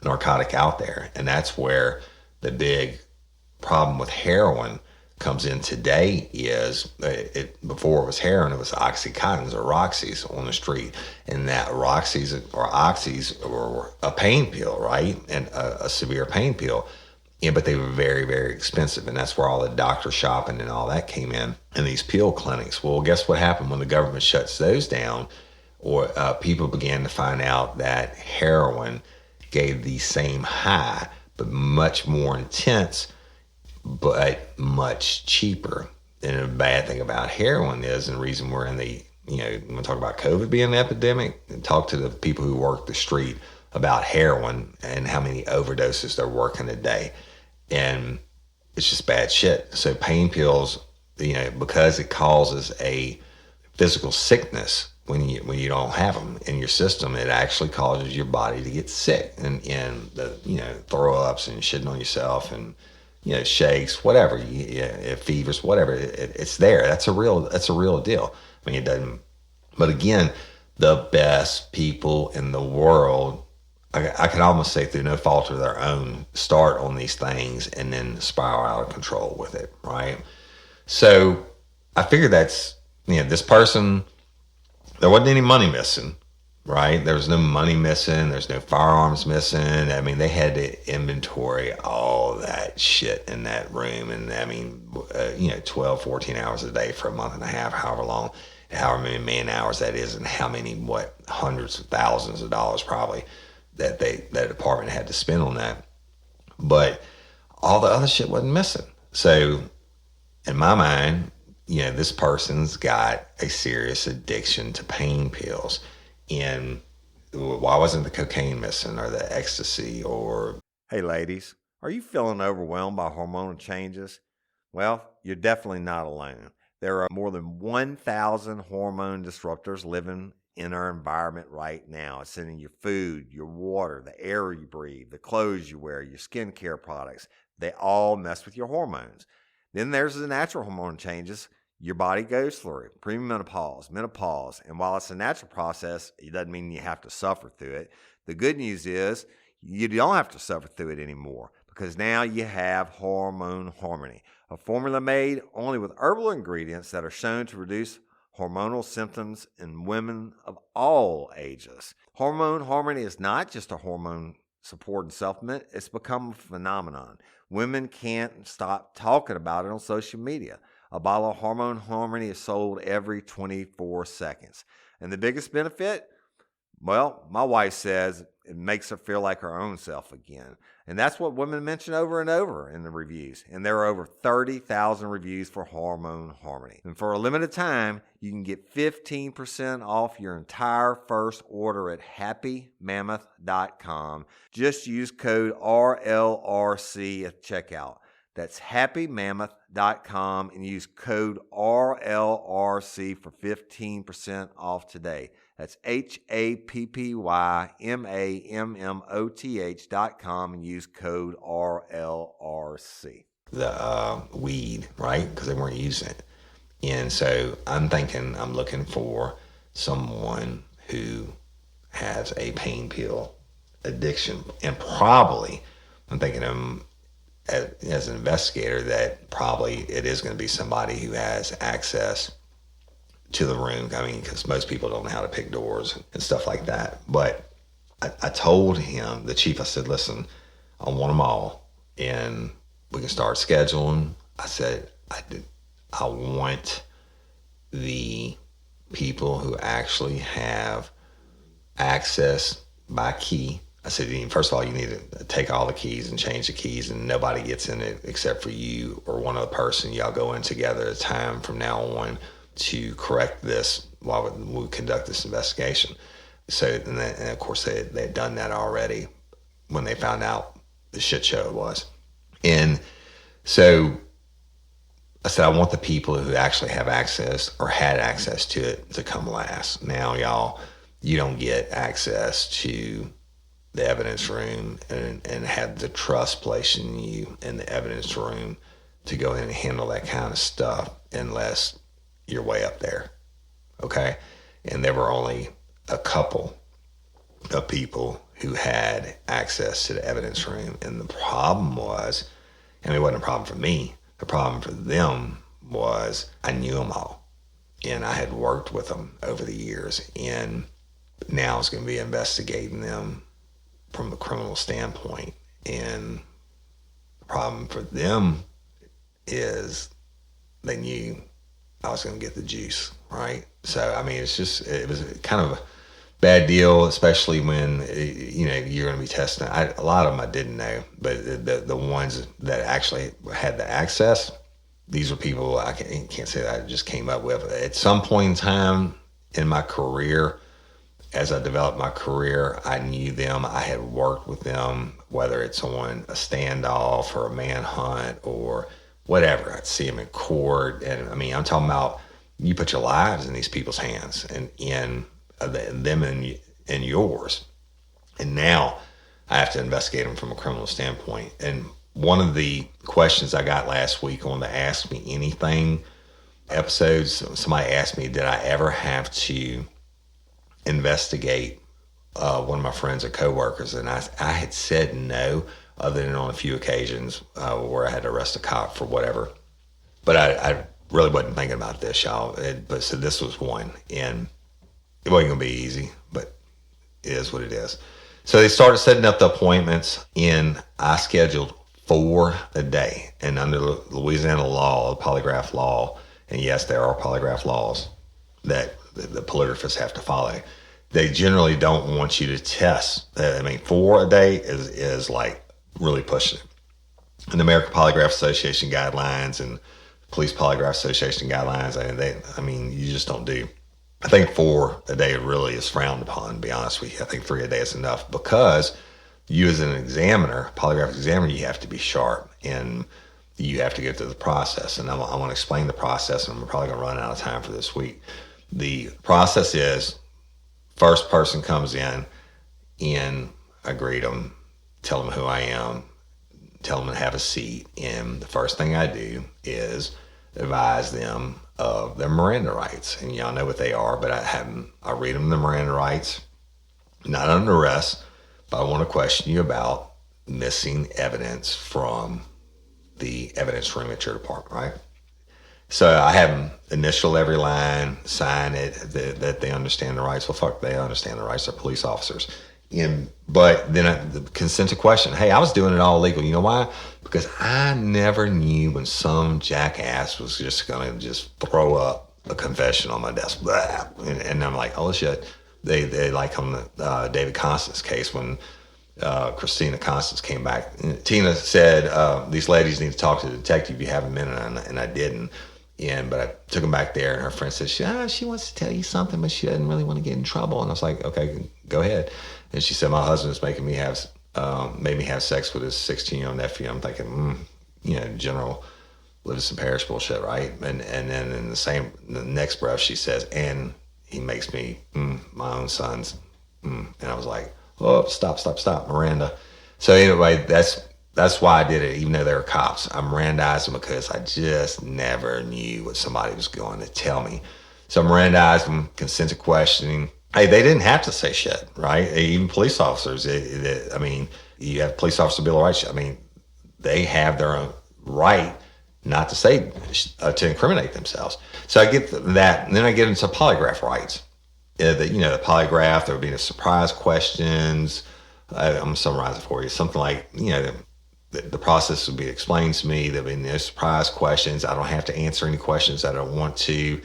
narcotic out there. And that's where the big problem with heroin comes in today is before it was heroin, it was Oxycontins or Roxys on the street. And that Roxys or Oxys were a pain pill, right? And a severe pain pill. Yeah, but they were very, very expensive. And that's where all the doctor shopping and all that came in, and these pill clinics. Well, guess what happened when the government shuts those down? Or people began to find out that heroin gave the same high, but much more intense, but much cheaper. And the bad thing about heroin is, and the reason we're in the, when we talk about COVID being an epidemic, and talk to the people who work the street about heroin and how many overdoses they're working a day. And it's just bad shit. So pain pills, because it causes a physical sickness when you don't have them in your system, it actually causes your body to get sick and the throw ups and shitting on yourself and shakes, whatever, fevers, whatever. It's there. That's a real deal. It doesn't. But again, the best people in the world, I could almost say through no fault of their own, start on these things and then spiral out of control with it, right? So I figured that's, this person, there wasn't any money missing, right? There was no money missing. There's no firearms missing. They had to inventory all that shit in that room. And 12, 14 hours a day for a month and a half, however many man hours that is, and how many, hundreds of thousands of dollars probably that department had to spend on that. But all the other shit wasn't missing. So in my mind, this person's got a serious addiction to pain pills. And why wasn't the cocaine missing, or the ecstasy, or... Hey ladies, are you feeling overwhelmed by hormonal changes? Well, you're definitely not alone. There are more than 1,000 hormone disruptors living in our environment right now. It's in your food, your water, the air you breathe, the clothes you wear, your skincare products. They all mess with your hormones. Then there's the natural hormone changes your body goes through: premenopause, menopause. And while it's a natural process, it doesn't mean you have to suffer through it. The good news is you don't have to suffer through it anymore, because now you have Hormone Harmony, a formula made only with herbal ingredients that are shown to reduce hormonal symptoms in women of all ages. Hormone Harmony is not just a hormone supporting supplement. It's become a phenomenon. Women can't stop talking about it on social media. A bottle of Hormone Harmony is sold every 24 seconds. And the biggest benefit? Well, my wife says it makes her feel like her own self again. And that's what women mention over and over in the reviews. And there are over 30,000 reviews for Hormone Harmony. And for a limited time, you can get 15% off your entire first order at happymammoth.com. Just use code RLRC at checkout. That's happymammoth.com and use code RLRC for 15% off today. That's happymammoth.com and use code RLRC. The weed, right? Because they weren't using it. And so I'm looking for someone who has a pain pill addiction. And probably, I'm thinking as an investigator that probably it is going to be somebody who has access to the room. I mean, because most people don't know how to pick doors and stuff like that. But I told him, the chief, I said, listen, I want them all. And we can start scheduling. I said, I want the people who actually have access by key. I said, first of all, you need to take all the keys and change the keys, and nobody gets in it except for you or one other person. Y'all go in together at a time from now on to correct this while we conduct this investigation. So, and of course, they had done that already when they found out the shit show it was. And so I said, I want the people who actually have access or had access to it to come last. Now, y'all, you don't get access to the evidence room and have the trust placed in you in the evidence room to go in and handle that kind of stuff unless you're way up there. Okay? And there were only a couple of people who had access to the evidence room. And the problem was, and it wasn't a problem for me, the problem for them was I knew them all. And I had worked with them over the years. And now I was going to be investigating them from a criminal standpoint. And the problem for them is they knew I was going to get the juice, right? So, I mean, it was kind of a bad deal, especially when, you're going to be testing. A lot of them I didn't know, but the ones that actually had the access, these were people I can't say that I just came up with. At some point in time in my career, as I developed my career, I knew them. I had worked with them, whether it's on a standoff or a manhunt or whatever. I'd see them in court. And I mean, I'm talking about you put your lives in these people's hands and in them and yours. And now I have to investigate them from a criminal standpoint. And one of the questions I got last week on the Ask Me Anything episodes, somebody asked me, did I ever have to investigate one of my friends or coworkers? And I had said no, other than on a few occasions where I had to arrest a cop for whatever. But I really wasn't thinking about this, y'all. So this was one. And it wasn't going to be easy, but it is what it is. So they started setting up the appointments, and I scheduled 4 a day. And under Louisiana law, the polygraph law, and yes, there are polygraph laws that the polygraphists have to follow. They generally don't want you to test. 4 a day is like really pushing it. And the American Polygraph Association guidelines and Police Polygraph Association guidelines, you just don't do. I think 4 a day really is frowned upon, to be honest with you. I think 3 a day is enough because you as an examiner, polygraph examiner, you have to be sharp and you have to go through the process. And I want to explain the process, and we're probably going to run out of time for this week. The process is first person comes in and I greet them, tell them who I am, tell them to have a seat. And the first thing I do is advise them of their Miranda rights. And y'all know what they are, but I read them the Miranda rights, not under arrest, but I want to question you about missing evidence from the evidence room at your department, right? So I have them initial every line, sign it, that they understand the rights. Well, fuck, they understand the rights. They're police officers. But then the consent to question. Hey, I was doing it all legal. You know why? Because I never knew when some jackass was just going to just throw up a confession on my desk. Blah. And I'm like, oh, shit. They like on the David Constance case when Christina Constance came back. Tina said, these ladies need to talk to the detective if you have a minute, and I didn't. But I took them back there, and her friend said, she wants to tell you something, but she doesn't really want to get in trouble. And I was like, okay, go ahead. And she said, my husband's made me have sex with his 16-year-old nephew. I'm thinking, general Lewis and Parrish bullshit, right? And then in the next breath, she says, and he makes me my own son's. And I was like, oh, stop, Miranda. So anyway, that's why I did it, even though they were cops. I Mirandized them because I just never knew what somebody was going to tell me. So I Mirandized them, consent to questioning. Hey, they didn't have to say shit, right? Even police officers. You have police officer bill of rights. They have their own right not to say, to incriminate themselves. So I get that, and then I get into polygraph rights. The polygraph, there would be no surprise questions. I'm going to summarize it for you. Something like, the process would be explained to me. There'll be no surprise questions. I don't have to answer any questions that I don't want to.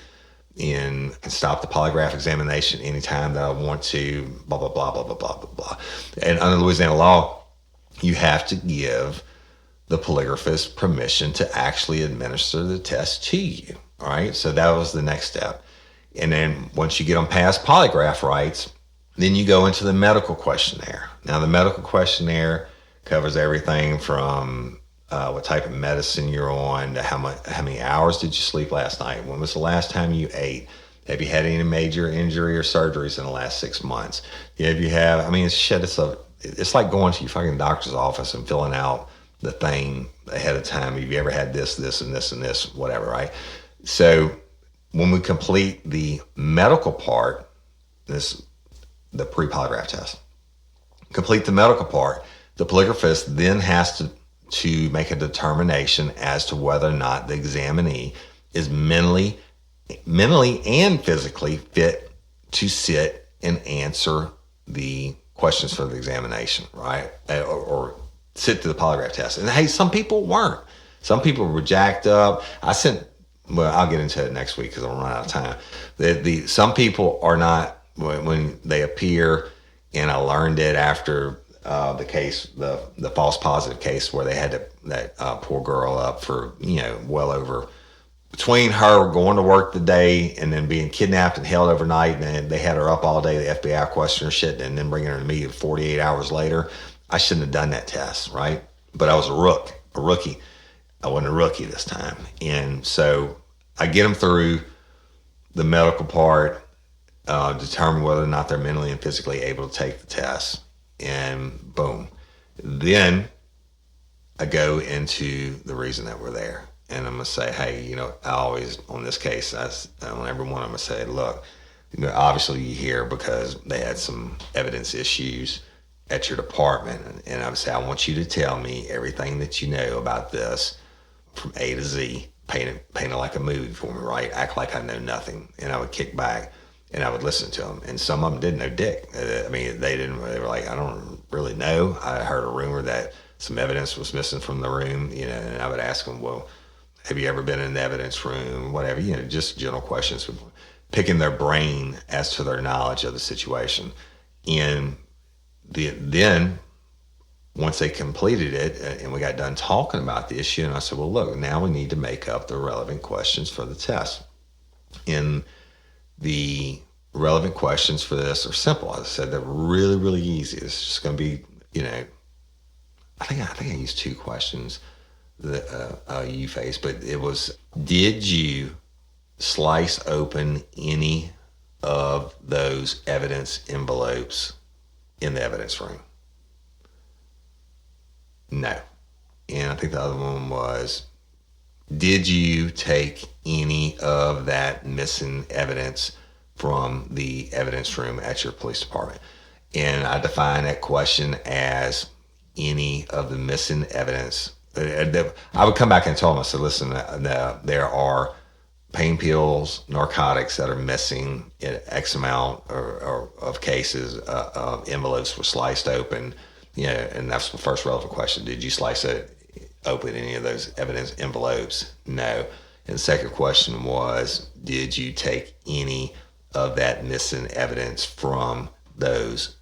I can stop the polygraph examination anytime that I want to, blah, blah, blah, blah, blah, blah, blah, blah. And under Louisiana law, you have to give the polygraphist permission to actually administer the test to you. All right. So that was the next step. And then once you get on past polygraph rights, then you go into the medical questionnaire. Now, the medical questionnaire covers everything from what type of medicine you're on to how many hours did you sleep last night? When was the last time you ate? Have you had any major injury or surgeries in the last 6 months? If you have, it's like going to your fucking doctor's office and filling out the thing ahead of time. Have you ever had this, and this, and this, whatever, right? So when we complete the medical part, the pre-polygraph test, complete the medical part, the polygraphist then has to make a determination as to whether or not the examinee is mentally and physically fit to sit and answer the questions for the examination, right? Or sit to the polygraph test. And hey, some people weren't. Some people were jacked up. I'll get into it next week because I'm running out of time. Some people are not, when they appear, and I learned it after the case, the false positive case where they had that poor girl up for, well over, between her going to work the day and then being kidnapped and held overnight, and they had her up all day, the FBI questioned her shit, and then bringing her to me 48 hours later. I shouldn't have done that test, right? But I was a rookie. I wasn't a rookie this time. And so I get them through the medical part, determine whether or not they're mentally and physically able to take the test, and boom. Then I go into the reason that we're there. And I'm going to say, hey, I always, on this case, on every one, I'm going to say, look, obviously you're here because they had some evidence issues at your department. And I would say, I want you to tell me everything that you know about this from A to Z. Paint it like a movie for me, right? Act like I know nothing. And I would kick back and I would listen to them. And some of them didn't know dick. They were like, I don't really know. I heard a rumor that some evidence was missing from the room, and I would ask them, well, have you ever been in the evidence room? Whatever, just general questions, picking their brain as to their knowledge of the situation. And then once they completed it and we got done talking about the issue, and I said, well, look, now we need to make up the relevant questions for the test. And the relevant questions for this are simple. As I said, they're really, really easy. It's just going to be, I think I used 2 questions that you faced, but it was, did you slice open any of those evidence envelopes in the evidence room? No. And I think the other one was, did you take any of that missing evidence from the evidence room at your police department? And I define that question as any of the missing evidence. I would come back and tell them, I said, listen, there are pain pills, narcotics that are missing in X amount of cases. Envelopes were sliced open, and that's the first relevant question. Did you slice open any of those evidence envelopes? No. And the second question was, did you take any of that missing evidence from those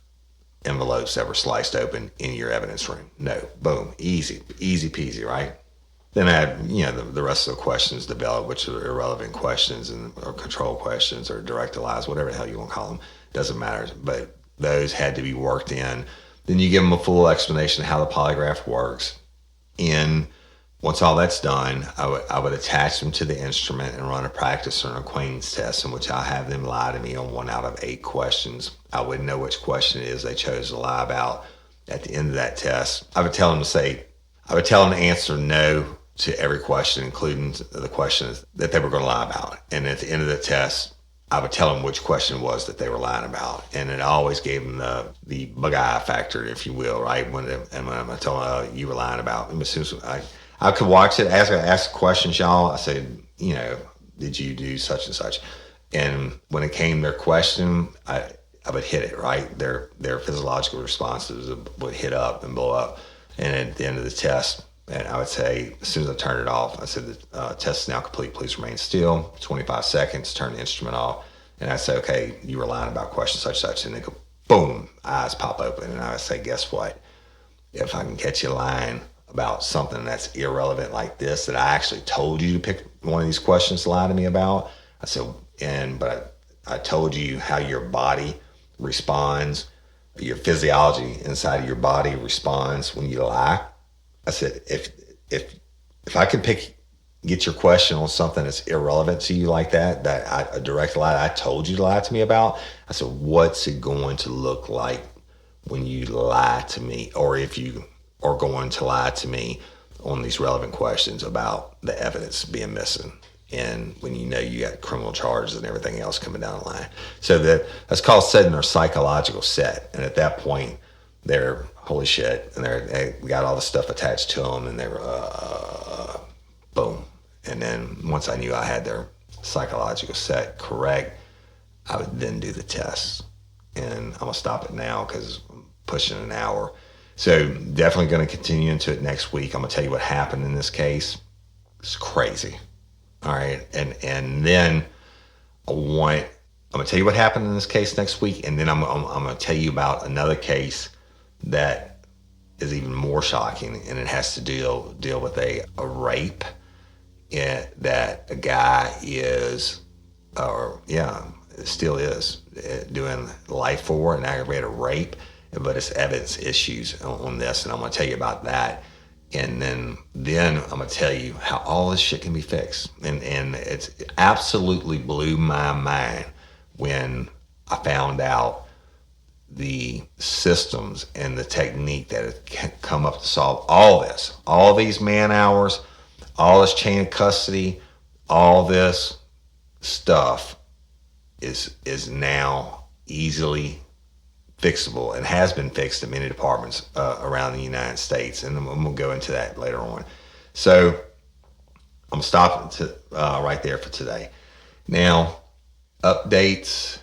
envelopes that were sliced open in your evidence room? No. Boom. Easy peasy, right? Then I had, the rest of the questions developed, which are irrelevant questions or control questions or directed lies, whatever the hell you want to call them. Doesn't matter. But those had to be worked in. Then you give them a full explanation of how the polygraph works. And once all that's done, I would attach them to the instrument and run a practice or an acquaintance test in which I'll have them lie to me on 1 out of 8 questions. I wouldn't know which question it is they chose to lie about. At the end of that test, I would tell them to answer no to every question, including the questions that they were going to lie about. And at the end of the test, I would tell them which question it was that they were lying about. And it always gave them the bug eye factor, if you will, right? When I told them, you were lying about. And as soon as I could watch it, ask questions, y'all. I said, did you do such and such? And when it came their question, I would hit it, right? Their physiological responses would hit up and blow up. And at the end of the test, and I would say, as soon as I turned it off, I said, the test is now complete. Please remain still. 25 seconds, turn the instrument off. And I'd say, okay, you were lying about question such. And they go, boom, eyes pop open. And I would say, guess what? If I can catch you lying about something that's irrelevant like this, that I actually told you to pick one of these questions to lie to me about, I said, but I told you how your body responds, your physiology inside of your body responds when you lie. I said, if I can get your question on something that's irrelevant to you like that a direct lie I told you to lie to me about, I said, what's it going to look like when you lie to me, or if you are going to lie to me on these relevant questions about the evidence being missing, and when you got criminal charges and everything else coming down the line. So that's called setting their psychological set. And at that point, they're holy shit, and they got all the stuff attached to them, and they were boom. And then once I knew I had their psychological set correct, I would then do the test. And I'm gonna stop it now because I'm pushing an hour. So definitely going to continue into it next week. I'm gonna tell you what happened in this case. It's crazy. All right, and then I'm gonna tell you what happened in this case next week, and then I'm gonna tell you about another case that is even more shocking, and it has to deal with a rape that a guy still is doing life for, an aggravated rape, but it's evidence issues on this, and I'm going to tell you about that. And then I'm going to tell you how all this shit can be fixed. And it absolutely blew my mind when I found out the systems and the technique that had come up to solve all this. All these man hours, all this chain of custody, all this stuff is now easily fixable and has been fixed in many departments around the United States, and I'm going to go into that later on. So I'm stopping right there for today. Now, updates,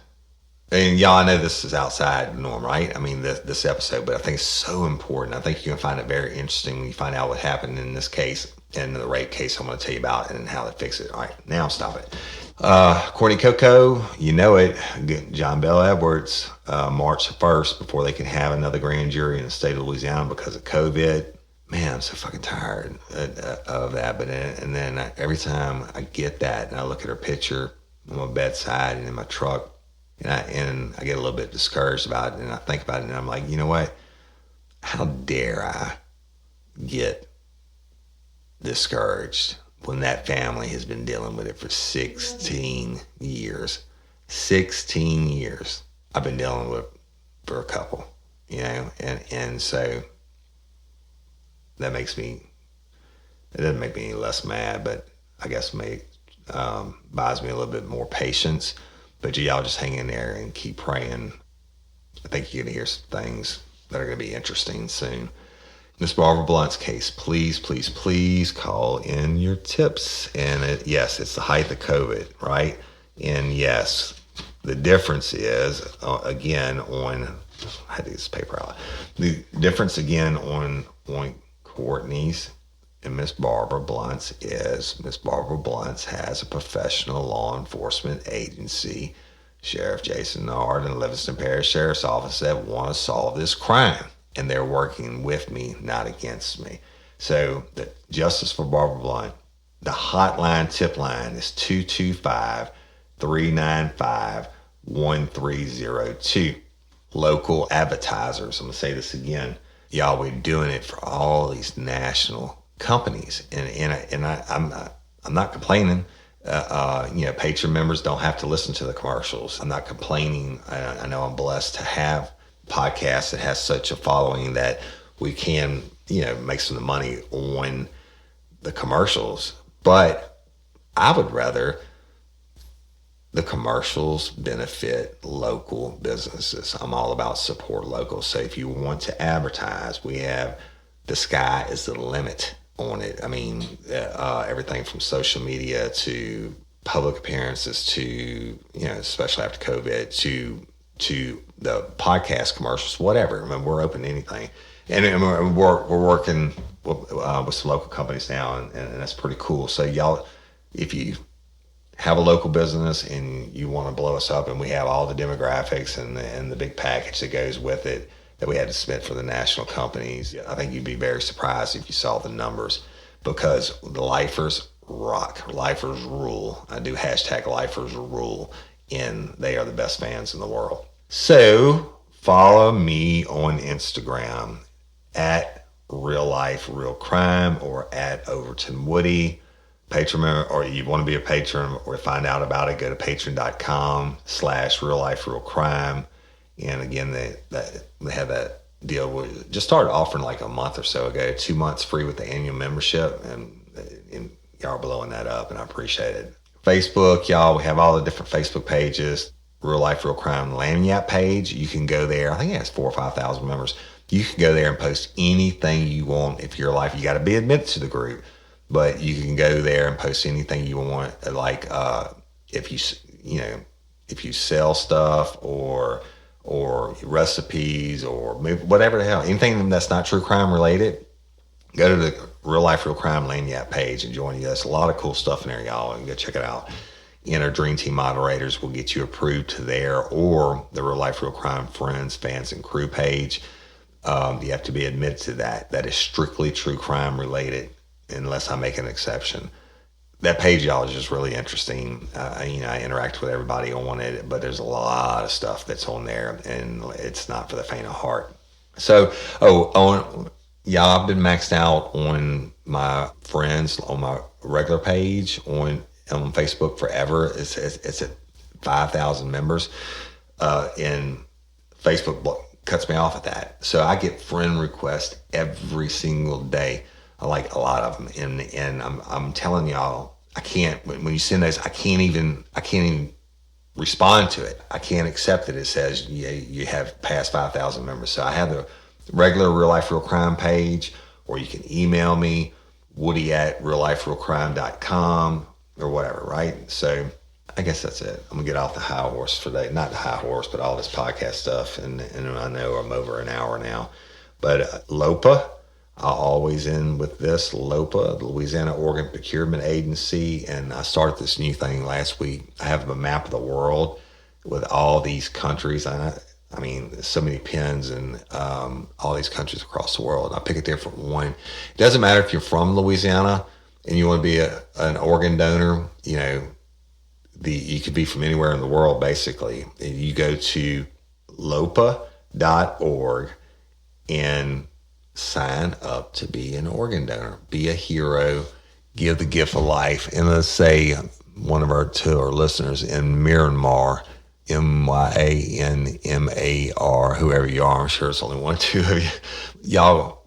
and y'all, I know this is outside the norm, right? I mean, this episode, but I think it's so important. I think you're going to find it very interesting when you find out what happened in this case, and the rape case I'm going to tell you about, and how to fix it. All right, now stop it. Courtney Coco, you know it. John Bell Edwards, March 1st, before they can have another grand jury in the state of Louisiana because of COVID. Man, I'm so fucking tired of that. But then every time I get that and I look at her picture on my bedside and in my truck, and I get a little bit discouraged about it, and I think about it, and I'm like, you know what? How dare I get discouraged when that family has been dealing with it for 16 years. 16 years I've been dealing with for a couple, and so that makes me, it doesn't make me any less mad, but I guess buys me a little bit more patience. But y'all just hang in there and keep praying. I think you're going to hear some things that are going to be interesting soon. Miss Barbara Blunt's case, please, please, please call in your tips. And yes, it's the height of COVID, right? And yes, the difference is, again, I had to get this paper out. The difference, again, on Courtney's and Miss Barbara Blunt's is Miss Barbara Blunt's has a professional law enforcement agency Sheriff Jason Nard and Livingston Parish Sheriff's Office that want to solve this crime. And they're working with me, not against me. So the Justice for Barbara Blunt, the hotline tip line is 225-395-1302. Local advertisers, I'm going to say this again, y'all, we're doing it for all these national companies. And I'm not complaining. Patreon members don't have to listen to the commercials. I'm not complaining. I know I'm blessed to have podcasts that has such a following that we can, make some money on the commercials. But I would rather the commercials benefit local businesses. I'm all about support local. So if you want to advertise, we have the sky is the limit on it. I mean, everything from social media to public appearances to, especially after COVID, to the podcast commercials, whatever. I mean, we're open to anything. And we're working with some local companies now, and that's pretty cool. So y'all, if you have a local business and you want to blow us up, and we have all the demographics and the big package that goes with it that we had to submit for the national companies, I think you'd be very surprised if you saw the numbers, because the lifers rock. Lifers rule. I do hashtag lifers rule, and they are the best fans in the world. So follow me on Instagram at Real Life Real Crime or at Overton Woody. Patron, or you want to be a patron or find out about it, go to patreon.com/Real Life Real Crime. And again, they have that deal. We just started offering like a month or so ago, 2 months free with the annual membership, and y'all are blowing that up, and I appreciate it. Facebook, y'all, we have all the different Facebook pages. Real Life Real Crime Lanyap page. You can go there. I think it has 4,000 or 5,000 members. You can go there and post anything you want. If you're life, you got to be admitted to the group, but you can go there and post anything you want. Like if you sell stuff or recipes or whatever the hell, anything that's not true crime related, go to the Real Life Real Crime Lanyap page and join you. There's a lot of cool stuff in there, y'all, and go check it out. And our Dream Team moderators will get you approved to there or the Real Life Real Crime Friends, Fans, and Crew page. You have to be admitted to that. That is strictly true crime related, unless I make an exception. That page, y'all, is just really interesting. I interact with everybody on it, but there's a lot of stuff that's on there, and it's not for the faint of heart. So, y'all, I've been maxed out on my friends on my regular page on Facebook forever. It's at 5,000 members, and Facebook cuts me off at that. So I get friend requests every single day. I like a lot of them, and I'm telling y'all, I can't. When you send those, I can't even respond to it. I can't accept it. It says you have past 5,000 members. So I have the regular Real Life Real Crime page, or you can email me, woody@realliferealcrime.com or whatever, right? So I guess that's it. I'm gonna get off the high horse for today. Not the high horse, but all this podcast stuff. And I know I'm over an hour now. But LOPA, I'll always end with this. LOPA, the Louisiana Organ Procurement Agency. And I started this new thing last week. I have a map of the world with all these countries. I mean, so many pins and all these countries across the world. I pick a different one. It doesn't matter if you're from Louisiana and you want to be an organ donor. You could be from anywhere in the world, basically. And you go to lopa.org and sign up to be an organ donor. Be a hero. Give the gift of life. And let's say one of our listeners in Myanmar, Myanmar, whoever you are, I'm sure it's only one or two of you. Y'all,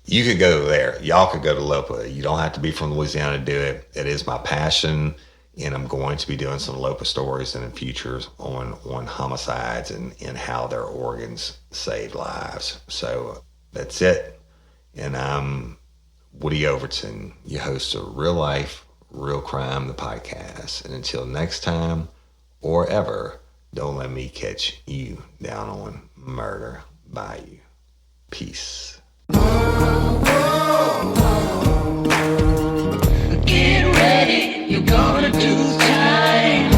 you could go there. Y'all could go to LOPA. You don't have to be from Louisiana to do it. It is my passion, and I'm going to be doing some LOPA stories in the future on homicides and how their organs save lives. So that's it. And I'm Woody Overton, your host of Real Life, Real Crime, the podcast. And until next time or ever, don't let me catch you down on Murder Bayou. Peace. Get ready, you're gonna do time.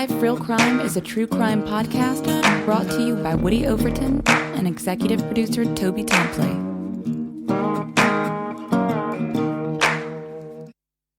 High Frill Crime is a true crime podcast brought to you by Woody Overton and executive producer Toby Tomplay.